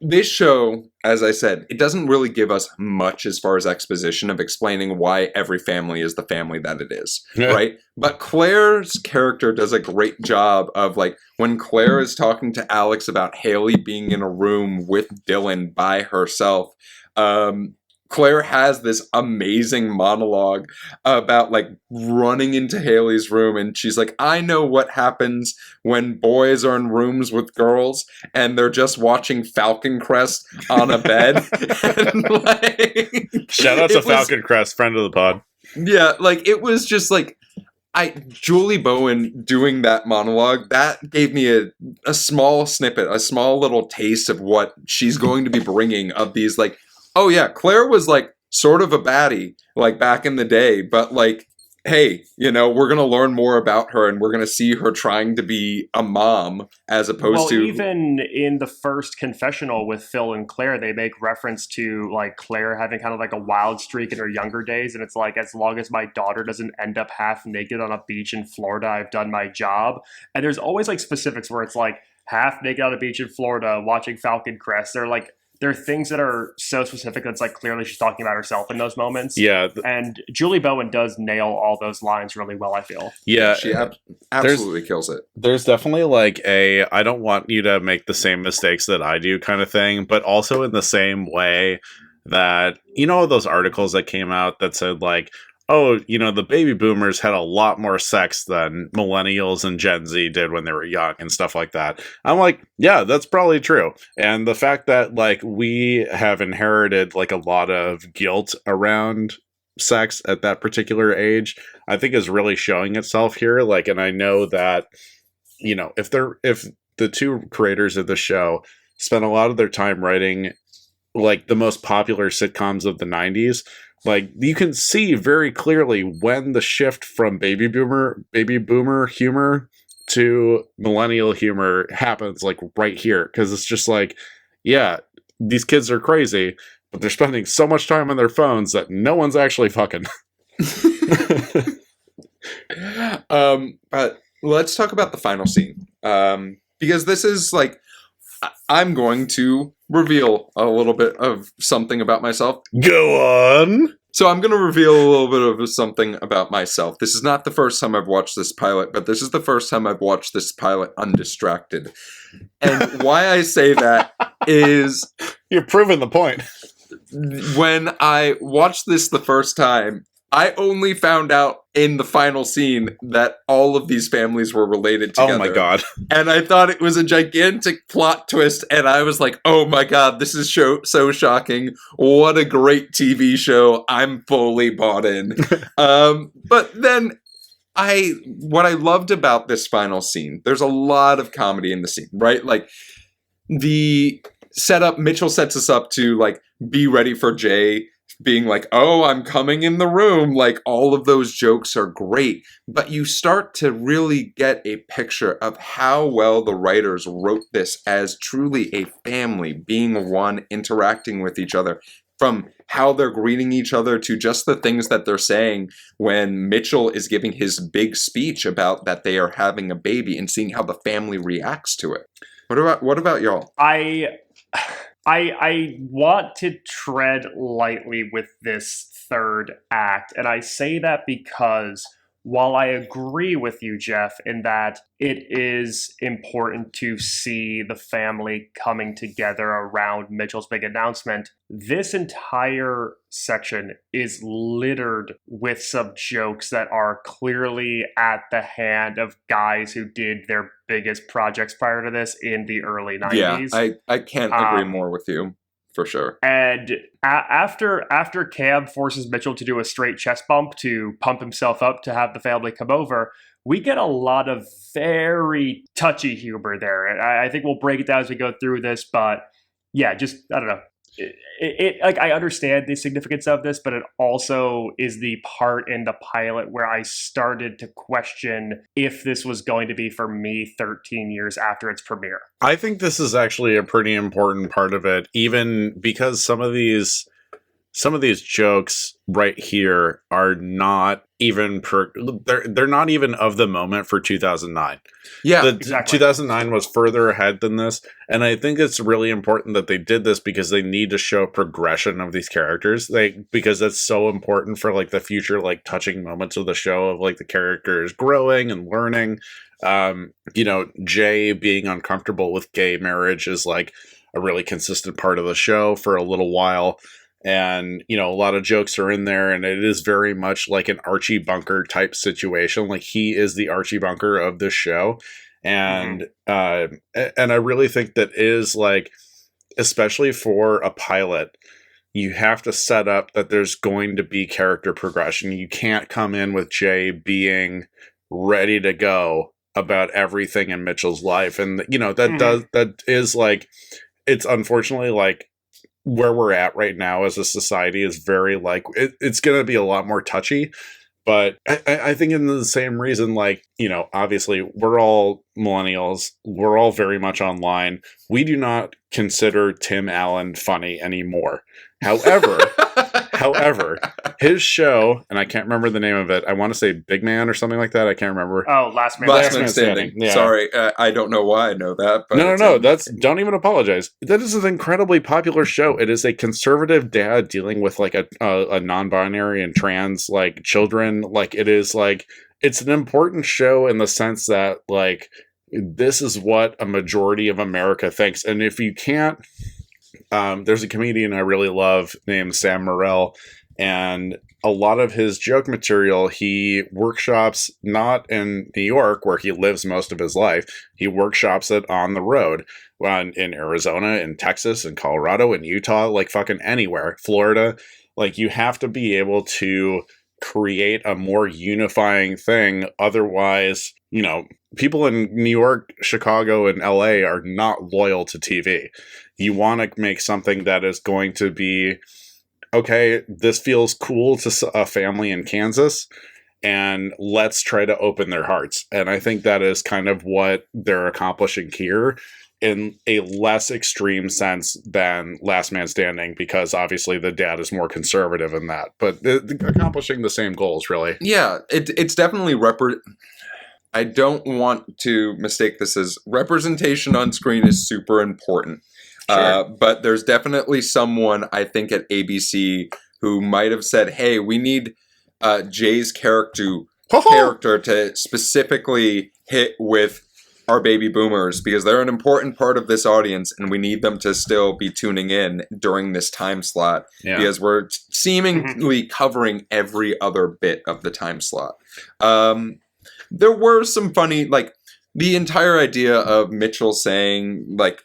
this show, as I said, it doesn't really give us much as far as exposition of explaining why every family is the family that it is, right? But Claire's character does a great job of, like, when Claire is talking to Alex about Haley being in a room with Dylan by herself, Claire has this amazing monologue about, like, running into Haley's room, and she's like, I know what happens when boys are in rooms with girls and they're just watching Falcon Crest on a bed. And, like, shout out to Falcon Crest, friend of the pod. Yeah, like, it was just like, Julie Bowen doing that monologue, that gave me a small snippet, a small little taste of what she's going to be bringing, of these, like, oh yeah, Claire was, like, sort of a baddie, like, back in the day, but, like, hey, you know, we're going to learn more about her, and we're going to see her trying to be a mom as opposed to... even in the first confessional with Phil and Claire, they make reference to, like, Claire having kind of like a wild streak in her younger days, and it's like, as long as my daughter doesn't end up half naked on a beach in Florida, I've done my job. And there's always, like, specifics where it's like half naked on a beach in Florida watching Falcon Crest. They're like, there are things that are so specific that's, like, clearly she's talking about herself in those moments. Yeah. And Julie Bowen does nail all those lines really well, I feel. Yeah. She absolutely kills it. There's definitely, like, I don't want you to make the same mistakes that I do kind of thing, but also in the same way that, you know, those articles that came out that said, like, oh, you know, the baby boomers had a lot more sex than millennials and Gen Z did when they were young and stuff like that. I'm like, yeah, that's probably true. And the fact that, like, we have inherited, like, a lot of guilt around sex at that particular age, I think is really showing itself here. Like, and I know that, you know, if the two creators of the show spent a lot of their time writing, like, the most popular sitcoms of the 90s, like, you can see very clearly when the shift from baby boomer humor to millennial humor happens, like, right here. Because it's just like, yeah, these kids are crazy, but they're spending so much time on their phones that no one's actually fucking. But let's talk about the final scene. Because this is, like, I'm going to reveal a little bit of something about myself. Go on! So I'm going to reveal a little bit of something about myself. This is not the first time I've watched this pilot, but this is the first time I've watched this pilot undistracted. And why I say that is... You're proving the point. When I watched this the first time, I only found out in the final scene that all of these families were related together. Oh my god. And I thought it was a gigantic plot twist, and I was like, oh my god, this is so shocking. What a great TV show. I'm fully bought in. But then what I loved about this final scene, there's a lot of comedy in the scene, right? Like, the setup, Mitchell sets us up to, like, be ready for Jay being like, oh, I'm coming in the room. Like, all of those jokes are great. But you start to really get a picture of how well the writers wrote this as truly a family, being one, interacting with each other, from how they're greeting each other to just the things that they're saying when Mitchell is giving his big speech about that they are having a baby, and seeing how the family reacts to it. What about y'all? I want to tread lightly with this third act, and I say that because while I agree with you, Geoff, in that it is important to see the family coming together around Mitchell's big announcement, this entire section is littered with some jokes that are clearly at the hand of guys who did their biggest projects prior to this in the early 90s. Yeah, I can't agree more with you. For sure. And after Cam forces Mitchell to do a straight chest bump to pump himself up to have the family come over, we get a lot of very touchy humor there. And I think we'll break it down as we go through this, but yeah, just, I don't know. Like, I understand the significance of this, but it also is the part in the pilot where I started to question if this was going to be for me 13 years after its premiere. I think this is actually a pretty important part of it, even because some of these some of these jokes right here are not even they're not even of the moment for 2009. Yeah, exactly. 2009 was further ahead than this, and I think it's really important that they did this because they need to show progression of these characters, because that's so important for like the future, like touching moments of the show of like the characters growing and learning. Jay being uncomfortable with gay marriage is like a really consistent part of the show for a little while. And, a lot of jokes are in there, and it is very much like an Archie Bunker type situation. Like, he is the Archie Bunker of this show. And, and I really think that is like, especially for a pilot, you have to set up that there's going to be character progression. You can't come in with Jay being ready to go about everything in Mitchell's life. And, that is like, it's unfortunately like, where we're at right now as a society is very like it's going to be a lot more touchy, but I think in the same reason, like, obviously we're all millennials, we're all very much online. We do not consider Tim Allen funny anymore. However, his show, and I can't remember the name of it. I want to say Big Man or something like that. I can't remember. Oh, Last Man Standing. Yeah. Sorry, I don't know why I know that. But No. Don't even apologize. That is an incredibly popular show. It is a conservative dad dealing with like a non-binary and trans like children. Like, it is like, it's an important show in the sense that like this is what a majority of America thinks. And if you can't, there's a comedian I really love named Sam Morrell, and a lot of his joke material, he workshops not in New York, where he lives most of his life. He workshops it on the road, in Arizona, in Texas, in Colorado, in Utah, like fucking anywhere, Florida. Like, you have to be able to create a more unifying thing. Otherwise, people in New York, Chicago, and LA are not loyal to TV. You want to make something that is going to be, okay, this feels cool to a family in Kansas, and let's try to open their hearts. And I think that is kind of what they're accomplishing here in a less extreme sense than Last Man Standing, because obviously the dad is more conservative in that, but accomplishing the same goals, really. Yeah, it's definitely I don't want to mistake this as representation on screen is super important. Sure. But there's definitely someone, I think, at ABC who might have said, hey, we need Jay's character to specifically hit with our baby boomers, because they're an important part of this audience, and we need them to still be tuning in during this time slot, because we're seemingly covering every other bit of the time slot. There were some funny, like, the entire idea of Mitchell saying, like,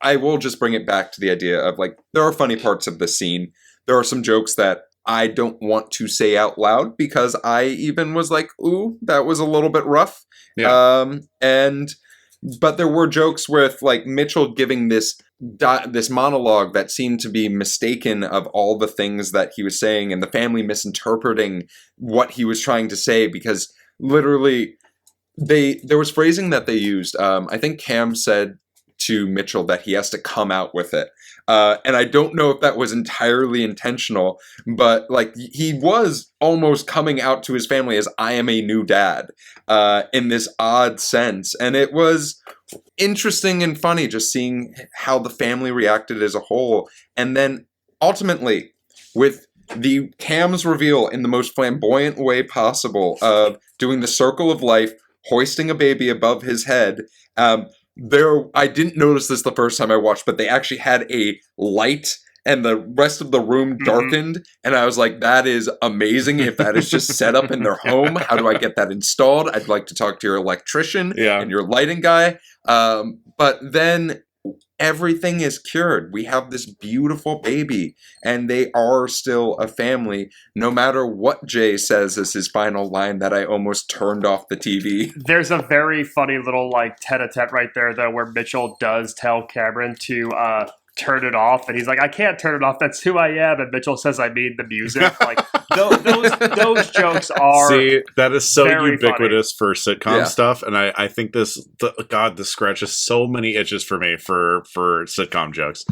I will just bring it back to the idea of, like, there are funny parts of the scene. There are some jokes that I don't want to say out loud, because I even was like, ooh, that was a little bit rough. Yeah. But there were jokes with, like, Mitchell giving this monologue that seemed to be mistaken of all the things that he was saying, and the family misinterpreting what he was trying to say, because literally there was phrasing that they used. I think Cam said to Mitchell that he has to come out with it. And I don't know if that was entirely intentional, but like, he was almost coming out to his family as, I am a new dad, in this odd sense. And it was interesting and funny just seeing how the family reacted as a whole. And then ultimately, with the Cam's reveal in the most flamboyant way possible of doing the circle of life, hoisting a baby above his head, I didn't notice this the first time I watched, but they actually had a light and the rest of the room darkened, and I was like, that is amazing. If that is just set up in their home, how do I get that installed? I'd like to talk to your electrician and your lighting guy. But then everything is cured. We have this beautiful baby, and they are still a family, no matter what Jay says as his final line that I almost turned off the TV. There's a very funny little, like, tete-a-tete right there, though, where Mitchell does tell Cameron to turn it off, and he's like, I can't turn it off, that's who I am, and Mitchell says, I mean the music. Like those jokes are that is so ubiquitous funny. for sitcom stuff, and I think this scratches so many itches for me for sitcom jokes.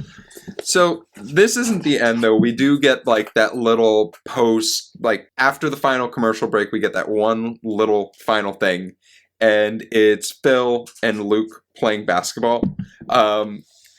So this isn't the end, though. We do get like that little post, like after the final commercial break, we get that one little final thing, and it's Phil and Luke playing basketball.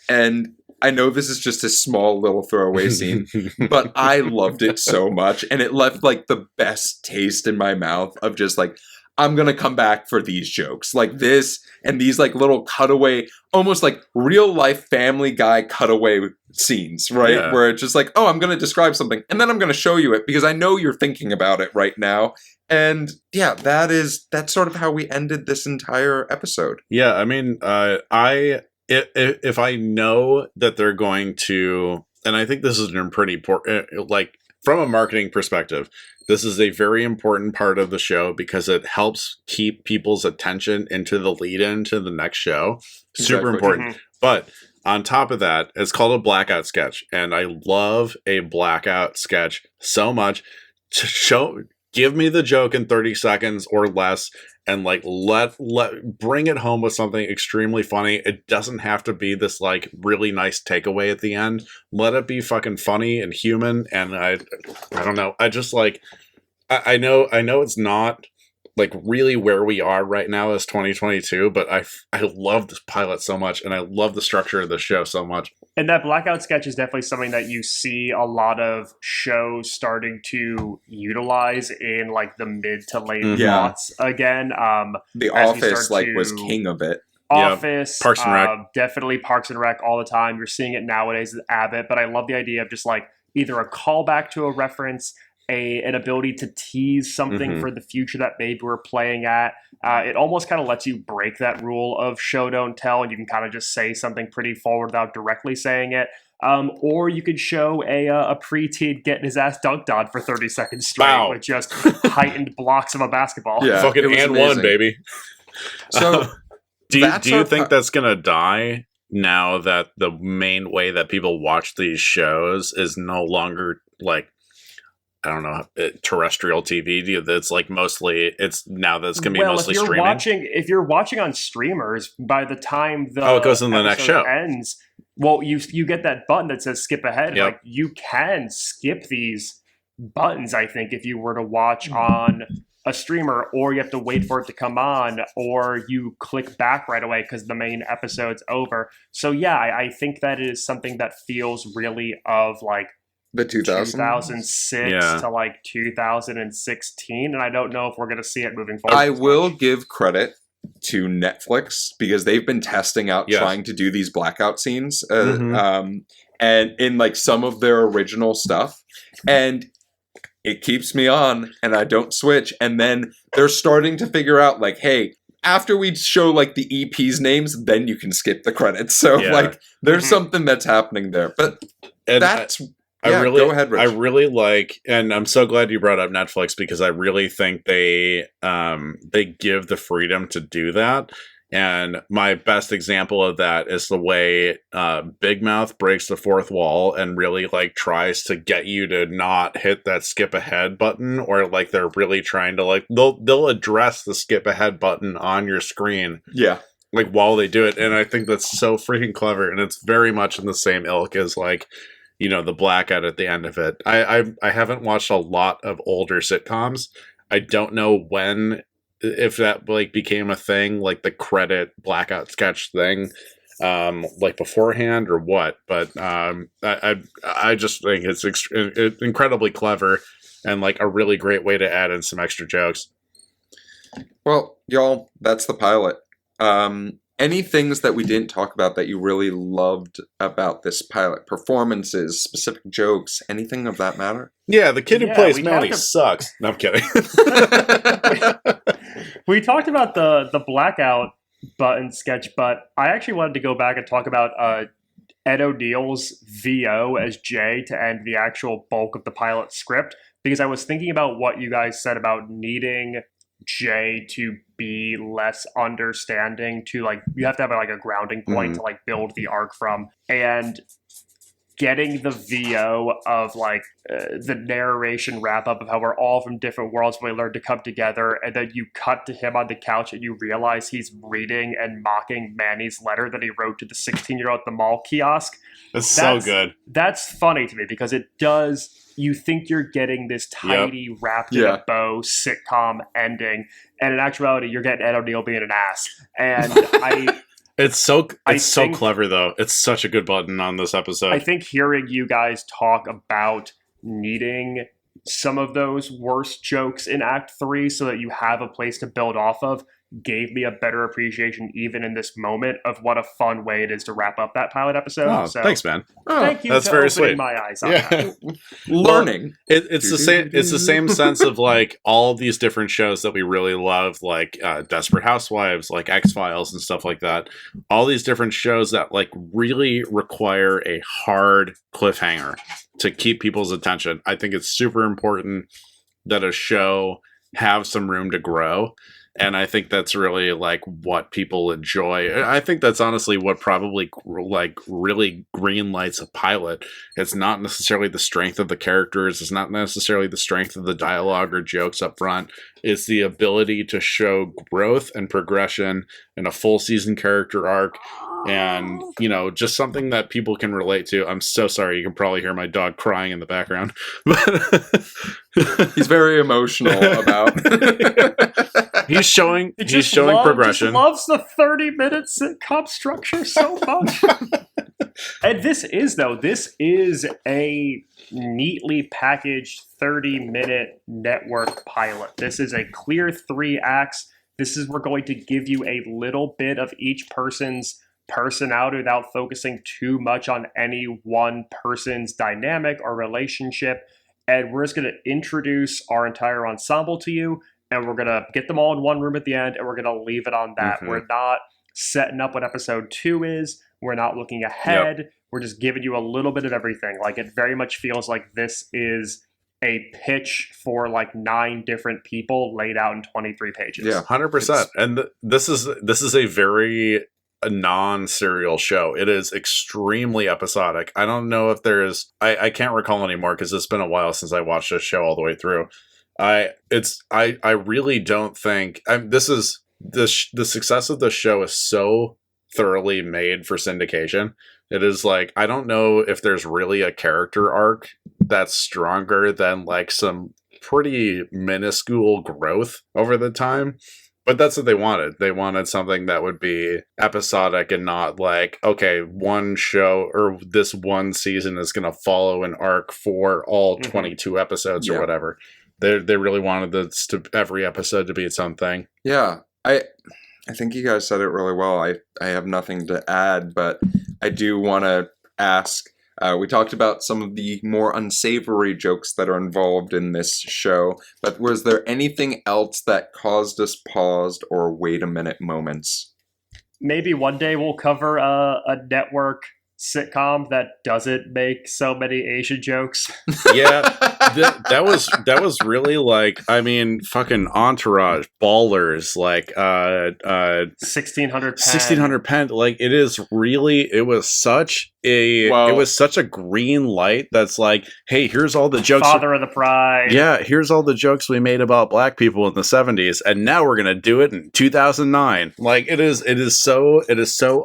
And I know this is just a small little throwaway scene, but I loved it so much, and it left like the best taste in my mouth of just like, I'm gonna come back for these jokes, like this and these like little cutaway, almost like real life Family Guy cutaway scenes, right? Yeah. Where it's just like, oh, I'm gonna describe something, and then I'm gonna show you it because I know you're thinking about it right now. And yeah, that's sort of how we ended this entire episode. Yeah, I mean, if I know that they're going to, and I think this is a pretty important, like from a marketing perspective, this is a very important part of the show because it helps keep people's attention into the lead-in to the next show. Super important. Mm-hmm. But on top of that, it's called a blackout sketch, and I love a blackout sketch so much. Give me the joke in 30 seconds or less, and like let bring it home with something extremely funny. It doesn't have to be this like really nice takeaway at the end. Let it be fucking funny and human. And I don't know. I just like I know it's not like really where we are right now as 2022, but I love this pilot so much, and I love the structure of the show so much. And that blackout sketch is definitely something that you see a lot of shows starting to utilize in like the mid to late aughts again. The Office was king of it. Office, Parks and Rec. Definitely Parks and Rec all the time. You're seeing it nowadays with Abbott, but I love the idea of just like either a callback to a reference, an ability to tease something for the future that maybe we're playing at. It almost kind of lets you break that rule of show, don't tell, and you can kind of just say something pretty forward without directly saying it. Or you could show a preteen getting his ass dunked on for 30 seconds straight with just heightened blocks of a basketball. Yeah, fucking and amazing. One, baby. So do you think that's going to die now that the main way that people watch these shows is no longer like, I don't know, terrestrial TV? That's like mostly, it's now that's going to be mostly streaming. If you're watching on streamers, by the time it goes in the next show ends, well, you get that button that says skip ahead. Yep. Like you can skip these buttons, I think, if you were to watch on a streamer, or you have to wait for it to come on, or you click back right away because the main episode's over. So yeah, I think that is something that feels really of like the 2006 to like 2016, and I don't know if we're going to see it moving forward. I will give credit to Netflix because they've been testing out trying to do these blackout scenes and in like some of their original stuff, and it keeps me on and I don't switch. And then they're starting to figure out like, hey, after we show like the EP's names, then you can skip the credits. So like there's something that's happening there. But that's go ahead, Rich. I really like, and I'm so glad you brought up Netflix because I really think they give the freedom to do that. And my best example of that is the way Big Mouth breaks the fourth wall and really like tries to get you to not hit that skip ahead button, or like they're really trying to like they'll address the skip ahead button on your screen. Yeah. Like while they do it. And I think that's so freaking clever. And it's very much in the same ilk as like, you know, the blackout at the end of it. I haven't watched a lot of older sitcoms. I don't know if that like became a thing, like the credit blackout sketch thing, like beforehand or what. But I just think it's incredibly clever and like a really great way to add in some extra jokes. Well, y'all, that's the pilot. Any things that we didn't talk about that you really loved about this pilot? Performances, specific jokes, anything of that matter? Yeah, the kid who plays Manny sucks. No, I'm kidding. We talked about the blackout button sketch, but I actually wanted to go back and talk about Ed O'Neill's VO as Jay to end the actual bulk of the pilot script, because I was thinking about what you guys said about needing Jay to be less understanding, to like you have to have like a grounding point to like build the arc from. And getting the VO of like the narration wrap up of how we're all from different worlds when we learn to come together, and then you cut to him on the couch and you realize he's reading and mocking Manny's letter that he wrote to the 16-year-old at the mall kiosk. That's so good. That's funny to me because it does. You think you're getting this tidy, wrapped in a bow sitcom ending, and in actuality, you're getting Ed O'Neill being an ass. And It's so clever though. It's such a good button on this episode. I think hearing you guys talk about needing some of those worst jokes in Act 3 so that you have a place to build off of gave me a better appreciation even in this moment of what a fun way it is to wrap up that pilot episode. Oh, so thanks, man. thank you that's for very opening sweet. my eyes on that. Learning. It's the same. It's the same sense of like all these different shows that we really love, like Desperate Housewives, like X-Files, and stuff like that. All these different shows that like really require a hard cliffhanger to keep people's attention. I think it's super important that a show have some room to grow. And I think that's really like what people enjoy. I think that's honestly what probably like really green lights a pilot. It's not necessarily the strength of the characters. It's not necessarily the strength of the dialogue or jokes up front. It's the ability to show growth and progression in a full season character arc. And, you know, just something that people can relate to. I'm so sorry. You can probably hear my dog crying in the background. He's very emotional about He's showing progression. He just loves the 30-minute sitcom structure so much. And this is a neatly packaged 30-minute network pilot. This is a clear 3 acts. We're going to give you a little bit of each person's personality without focusing too much on any one person's dynamic or relationship. And we're just going to introduce our entire ensemble to you, and we're going to get them all in one room at the end, and we're going to leave it on that. Mm-hmm. We're not setting up what episode 2 is. We're not looking ahead. Yep. We're just giving you a little bit of everything. Like, it very much feels like this is a pitch for like 9 different people laid out in 23 pages. Yeah, 100%. And this is a very non-serial show. It is extremely episodic. I don't know if there is. I can't recall anymore because it's been a while since I watched this show all the way through. I really don't think the success of the show is so thoroughly made for syndication. It is like, I don't know if there's really a character arc that's stronger than like some pretty minuscule growth over the time. But that's what they wanted. They wanted something that would be episodic and not like, okay, one show or this one season is going to follow an arc for all 22 episodes or whatever. They really wanted this every episode to be its own thing. Yeah, I think you guys said it really well. I have nothing to add, but I do want to ask. We talked about some of the more unsavory jokes that are involved in this show, but was there anything else that caused us paused or wait a minute moments? Maybe one day we'll cover a network sitcom that doesn't make so many Asian jokes. Yeah, that was really like, I mean, fucking Entourage, Ballers, like 1600 Pen. Like, it was such a green light that's like, hey, here's all the jokes. Father of the Pride. Yeah, here's all the jokes we made about black people in the 70s, and now we're gonna do it in 2009. Like, it is so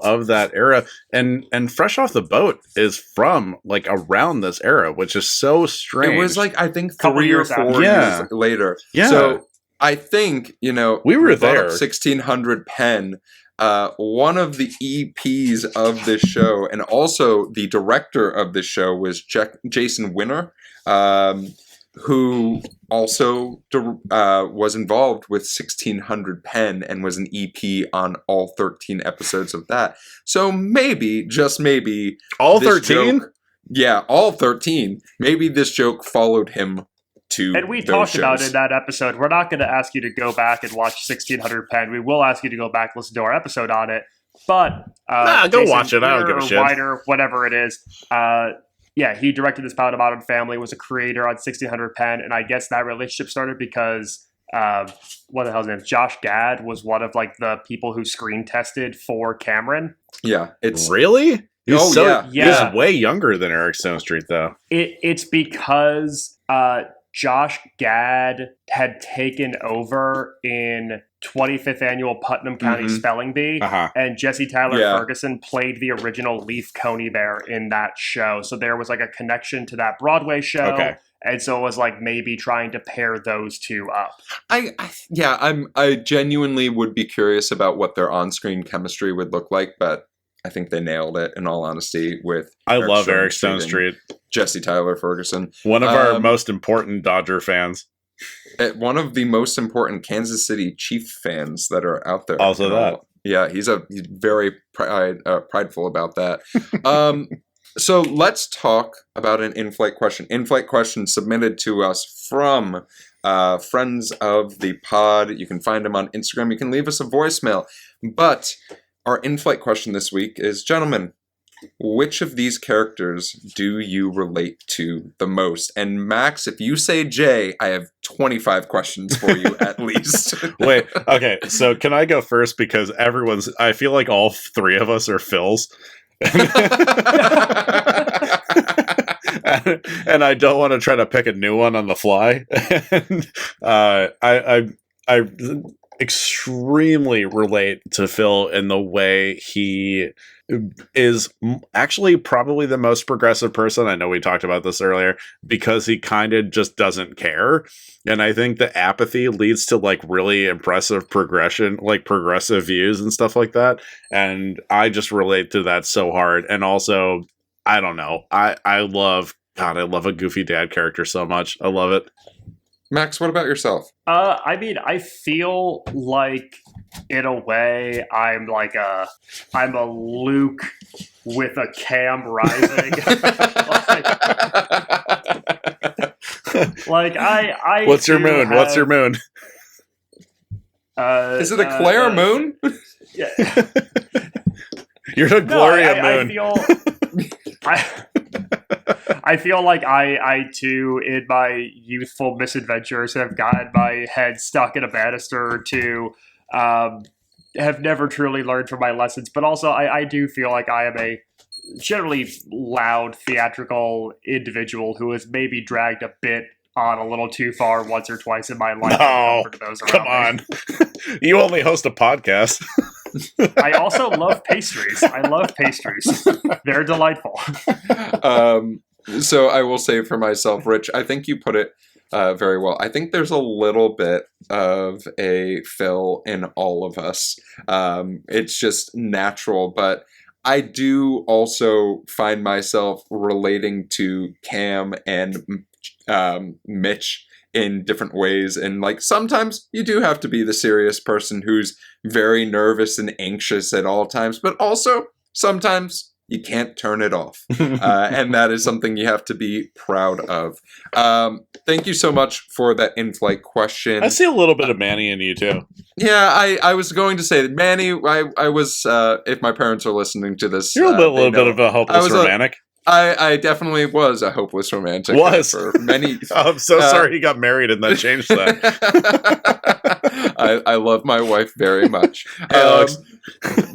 of that era, and Fresh Off the Boat is from like around this era, which is so strange. It was like, I think 3 or 4 years later. Yeah. So I think, we were there. 1600 Pen. One of the EPs of this show, and also the director of this show, was Jason Winner, who also was involved with 1600 Pen and was an EP on all 13 episodes of that. So maybe, just maybe, all 13? Yeah, all 13. Maybe this joke followed him to and we talked about it in that episode. We're not going to ask you to go back and watch 1600 Pen. We will ask you to go back and listen to our episode on it. But go Jason watch it. I don't give a shit. Wider, whatever it is. He directed this pilot of Modern Family, was a creator on 1600 Pen, and I guess that relationship started because what the hell's his name? Josh Gad was one of like the people who screen tested for Cameron. Yeah, it's really. He's way younger than Eric Stonestreet, though. It's because Josh Gad had taken over in 25th Annual Putnam County Spelling Bee, and Jesse Tyler Ferguson played the original Leaf Coney Bear in that show. So there was like a connection to that Broadway show. Okay. And so it was like maybe trying to pair those two up. I genuinely would be curious about what their on-screen chemistry would look like, but I think they nailed it, in all honesty, with I love Eric Stonestreet. Jesse Tyler Ferguson. One of our most important Dodger fans. One of the most important Kansas City Chief fans that are out there. Also that. Yeah, he's very prideful about that. So let's talk about an in-flight question. In-flight question submitted to us from friends of the pod. You can find them on Instagram. You can leave us a voicemail. But our in-flight question this week is, gentlemen, which of these characters do you relate to the most? And Max, if you say Jay, I have 25 questions for you at least. Wait, okay. So can I go first? Because I feel like all three of us are Phils. And I don't want to try to pick a new one on the fly. I extremely relate to Phil in the way he is actually probably the most progressive person. I know we talked about this earlier, because he kind of just doesn't care. And I think the apathy leads to like really impressive progression, like progressive views and stuff like that. And I just relate to that so hard. And also, I don't know. I love a goofy dad character so much. I love it. Max, what about yourself? I mean, I feel like, in a way, I'm a Luke with a Cam rising. What's your moon? What's your moon? Is it a Claire moon? Yeah. You're a Gloria moon. I feel like I too, in my youthful misadventures, have gotten my head stuck in a banister or two, have never truly learned from my lessons. But also, I do feel like I am a generally loud, theatrical individual who has maybe dragged a bit on a little too far once or twice in my life. No, come on. You only host a podcast. I also love pastries. I love pastries. They're delightful. So I will say for myself, Rich, I think you put it very well. I think there's a little bit of a Phil in all of us. It's just natural, but I do also find myself relating to Cam and Mitch in different ways. And like sometimes you do have to be the serious person who's very nervous and anxious at all times, but also sometimes you can't turn it off. And that is something you have to be proud of. Thank you so much for that in-flight question. I see a little bit of Manny in you too. Yeah, I was going to say that Manny, I was, if my parents are listening to this. You're a little bit of a hopeless romantic. I definitely was a hopeless romantic. For many. I'm so sorry he got married and that changed that. I love my wife very much. Hey, Alex.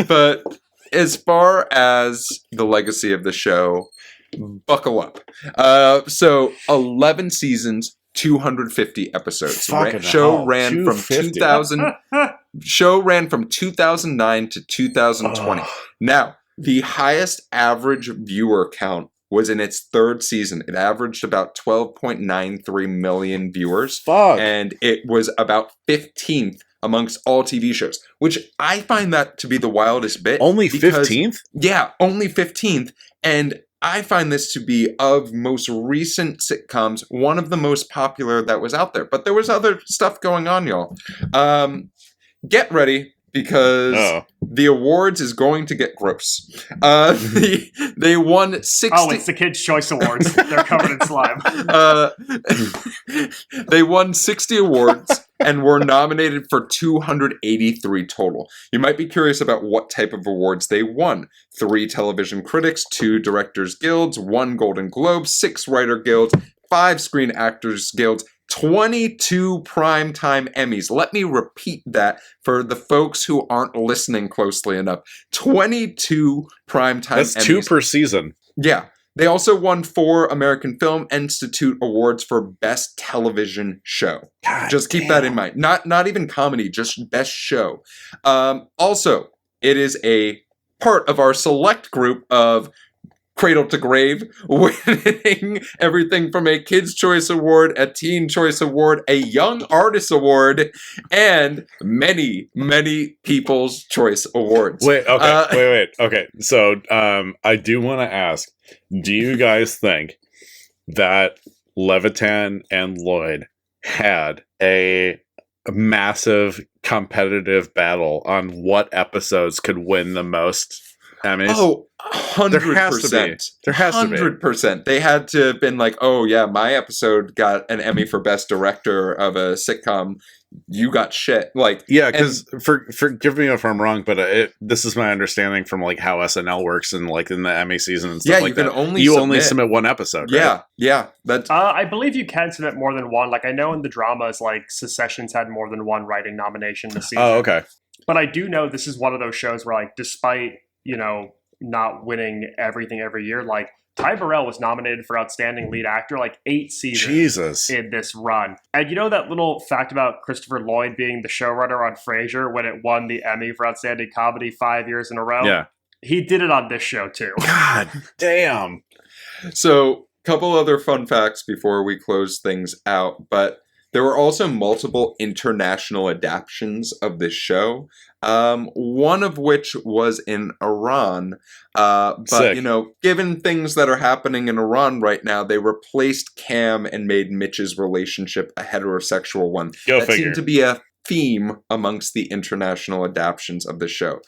But as far as the legacy of the show, buckle up. So 11 seasons, 250 episodes. Show ran from 2009 to 2020. Now, the highest average viewer count was in its third season. It averaged about 12.93 million viewers. And it was about 15th amongst all TV shows, which I find that to be the wildest bit. Only 15th? Yeah, only 15th. And I find this to be, of most recent sitcoms, one of the most popular that was out there. But there was other stuff going on, y'all. Get ready, because the awards is going to get gross. They won 60... Oh, it's the Kids' Choice Awards. They're covered in slime. They won 60 awards and were nominated for 283 total. You might be curious about what type of awards they won. 3 Television Critics, 2 Directors Guilds, 1 Golden Globe, 6 Writer Guilds, 5 Screen Actors Guilds, 22 primetime Emmys. Let me repeat that for the folks who aren't listening closely enough. 22 primetime Emmys. That's 2 per season. Yeah. They also won 4 American Film Institute awards for Best Television Show. God just keep that in mind. Not even comedy, just Best Show. Also, it is a part of our select group of Cradle to Grave, winning everything from a Kids' Choice Award, a Teen Choice Award, a Young Artist Award, and many, many People's Choice Awards. Wait. Okay. So, I do want to ask: do you guys think that Levitan and Lloyd had a massive competitive battle on what episodes could win the most Emmys? Oh, 100%. There has to be. 100%. They had to have been like, oh yeah, my episode got an Emmy for Best Director of a sitcom. You got shit. Like, yeah, because forgive me if I'm wrong, but this is my understanding from like how SNL works and like in the Emmy season and stuff like that. You only submit one episode, right? Yeah. That's I believe you can submit more than one. Like I know in the dramas, like Secession's had more than one writing nomination this season. Oh, okay. But I do know this is one of those shows where, like, despite not winning everything every year, like Ty Burrell was nominated for Outstanding Lead Actor like 8 seasons in this run. And you know that little fact about Christopher Lloyd being the showrunner on Frasier when it won the Emmy for Outstanding Comedy 5 years in a row? Yeah. He did it on this show too. God damn. So, couple other fun facts before we close things out, but there were also multiple international adaptions of this show, one of which was in Iran. But, Sick. Given things that are happening in Iran right now, they replaced Cam and made Mitch's relationship a heterosexual one. Go that figure. seemed to be a theme amongst the international adaptions of the show.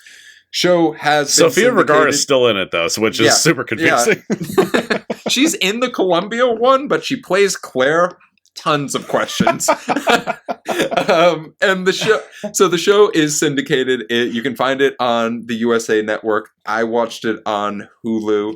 Show has Sofia Vergara is still in it though, which is super confusing. Yeah. She's in the Columbia one, but she plays Claire. Tons of questions. And the show is syndicated. You can find it on the USA Network. I watched it on Hulu,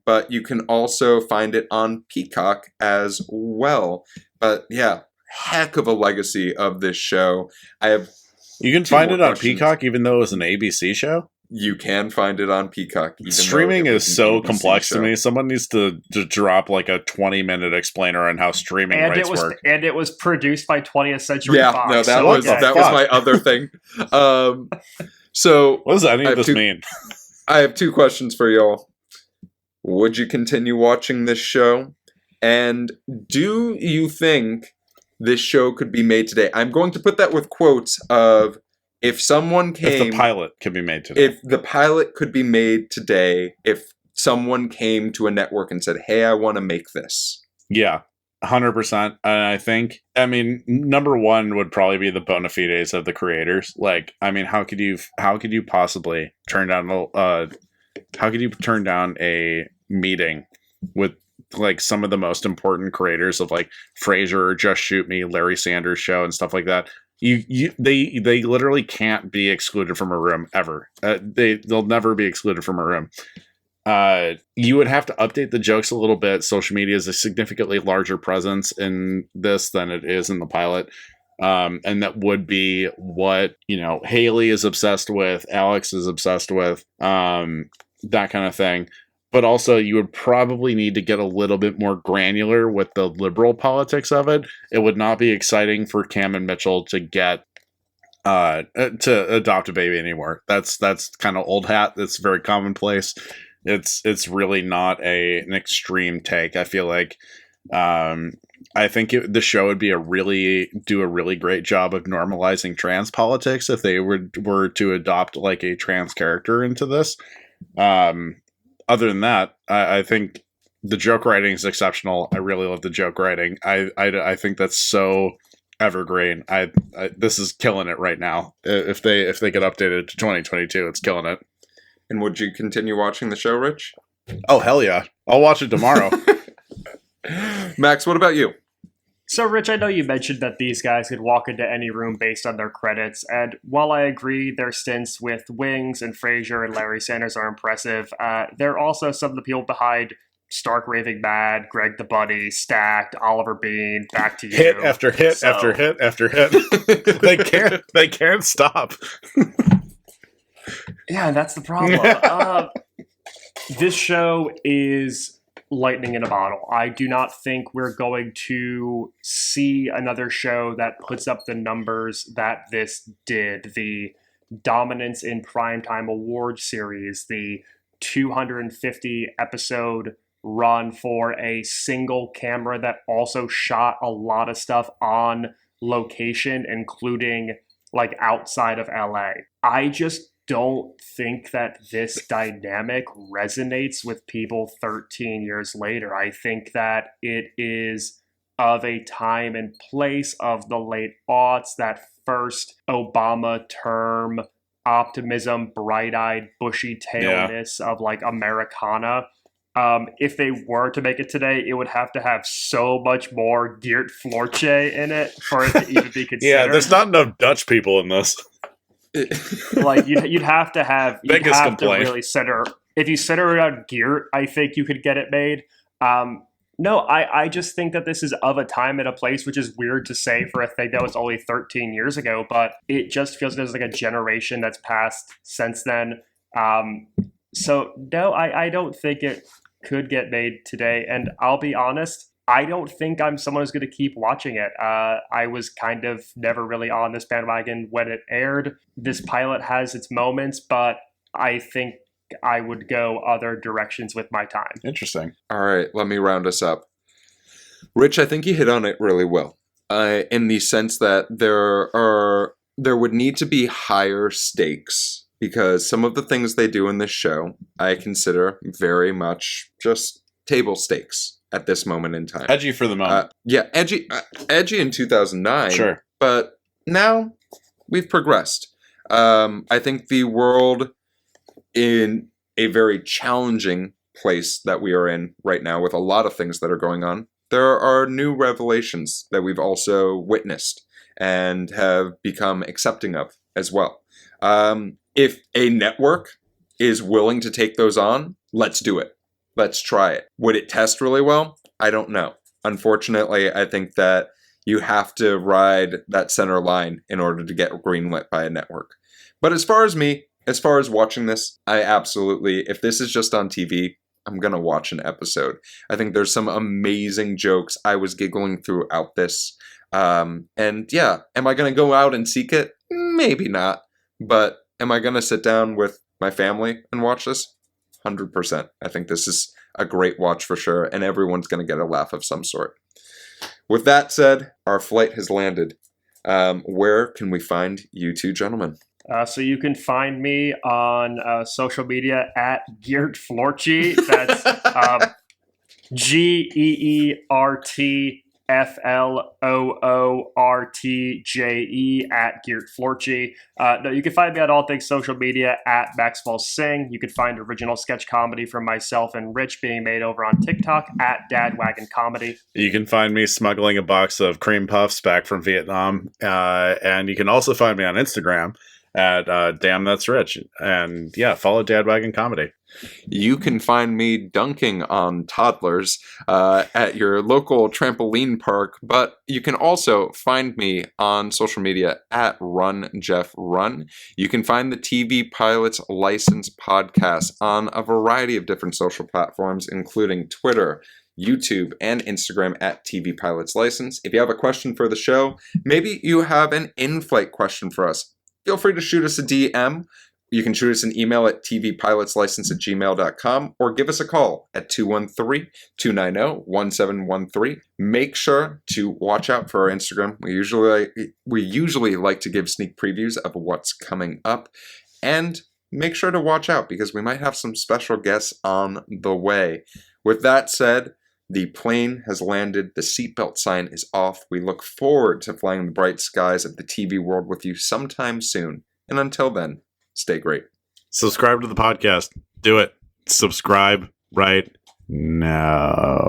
but you can also find it on Peacock as well. But yeah, heck of a legacy of this show. You can find it on Peacock even though it was an ABC show? You can find it on Peacock. Streaming is so complex to me. Someone needs to drop like a 20-minute explainer on how streaming rights work. And it was produced by 20th Century Fox. No, that was my other thing. So what does any of this mean? I have 2 questions for y'all. Would you continue watching this show? And do you think this show could be made today? I'm going to put that with quotes of if someone came... If the pilot could be made today. If the pilot could be made today, if someone came to a network and said, hey, I want to make this. Yeah, 100%. And I mean, number one would probably be the bona fides of the creators. Like, I mean, how could you possibly turn down a meeting with like some of the most important creators of like Frasier, Just Shoot Me, Larry Sanders Show and stuff like that? They literally can't be excluded from a room ever. They'll never be excluded from a room. You would have to update the jokes a little bit. Social media is a significantly larger presence in this than it is in the pilot. And that would be what, Haley is obsessed with, Alex is obsessed with, that kind of thing. But also, you would probably need to get a little bit more granular with the liberal politics of it. It would not be exciting for Cam and Mitchell to get to adopt a baby anymore. That's kind of old hat. That's very commonplace. It's really not an extreme take. I feel like I think the show would be do a really great job of normalizing trans politics if they were to adopt like a trans character into this. Other than that, I think the joke writing is exceptional. I really love the joke writing. I think that's so evergreen. This is killing it right now. If they get updated to 2022, it's killing it. And would you continue watching the show, Rich? Oh, hell yeah. I'll watch it tomorrow. Max, what about you? So, Rich, I know you mentioned that these guys could walk into any room based on their credits, and while I agree their stints with Wings and Frasier and Larry Sanders are impressive, they're also some of the people behind Stark raving mad, Greg the Buddy, Stacked, Oliver Bean, back to you. Hit after hit after hit after hit. They can't stop. Yeah, that's the problem. This show is lightning in a bottle. I do not think we're going to see another show that puts up the numbers that this did. The dominance in primetime award series, the 250 episode run for a single camera that also shot a lot of stuff on location, including like outside of LA. I just don't think that this dynamic resonates with people 13 years later. I think that it is of a time and place of the late aughts, that first Obama term optimism, bright-eyed, bushy-tailedness of like Americana. If they were to make it today, it would have to have so much more Geert Florche in it for it to even be considered. Yeah, there's not enough Dutch people in this. Like you'd have to have Biggest complaint. to really center. If you center around Geert, I think you could get it made. No, I just think that this is of a time and a place, which is weird to say for a thing that was only 13 years ago, but it just feels there's like a generation that's passed since then. So no, I don't think it could get made today. And I'll be honest, I don't think I'm someone who's going to keep watching it. I was kind of never really on this bandwagon when it aired. This pilot has its moments, but I think I would go other directions with my time. Interesting. All right, let me round us up. Rich, I think you hit on it really well, in the sense that there would need to be higher stakes, because some of the things they do in this show I consider very much just table stakes at this moment in time. Edgy for the moment. Edgy in 2009. Sure. But now we've progressed. I think the world in a very challenging place that we are in right now with a lot of things that are going on, there are new revelations that we've also witnessed and have become accepting of as well. If a network is willing to take those on, let's do it. Let's try it. Would it test really well? I don't know. Unfortunately, I think that you have to ride that center line in order to get greenlit by a network. But as far as watching this, I absolutely, if this is just on TV, I'm going to watch an episode. I think there's some amazing jokes. I was giggling throughout this. And yeah, am I going to go out and seek it? Maybe not. But am I going to sit down with my family and watch this? 100%. I think this is a great watch for sure, and everyone's going to get a laugh of some sort. With that said, our flight has landed. Where can we find you two gentlemen? So you can find me on social media at Geert Florche. That's GeertFloortje at Geert Florche. No, you can find me on all things social media at Maxwell Sing. You can find original sketch comedy from myself and Rich being made over on TikTok at Dadwagon Comedy. You can find me smuggling a box of cream puffs back from Vietnam. And you can also find me on Instagram at Damn That's Rich. And yeah, follow Dadwagon Comedy. You can find me dunking on toddlers at your local trampoline park, but you can also find me on social media at Run Jeff Run. You can find the TV Pilots License podcast on a variety of different social platforms, including Twitter, YouTube, and Instagram at TV Pilots License. If you have a question for the show, maybe you have an in-flight question for us, feel free to shoot us a DM. You can shoot us an email at tvpilotslicense@gmail.com or give us a call at 213-290-1713. Make sure to watch out for our Instagram. We usually like to give sneak previews of what's coming up. And make sure to watch out because we might have some special guests on the way. With that said, the plane has landed. The seatbelt sign is off. We look forward to flying the bright skies of the TV world with you sometime soon. And until then, stay great. Subscribe to the podcast. Do it. Subscribe right now.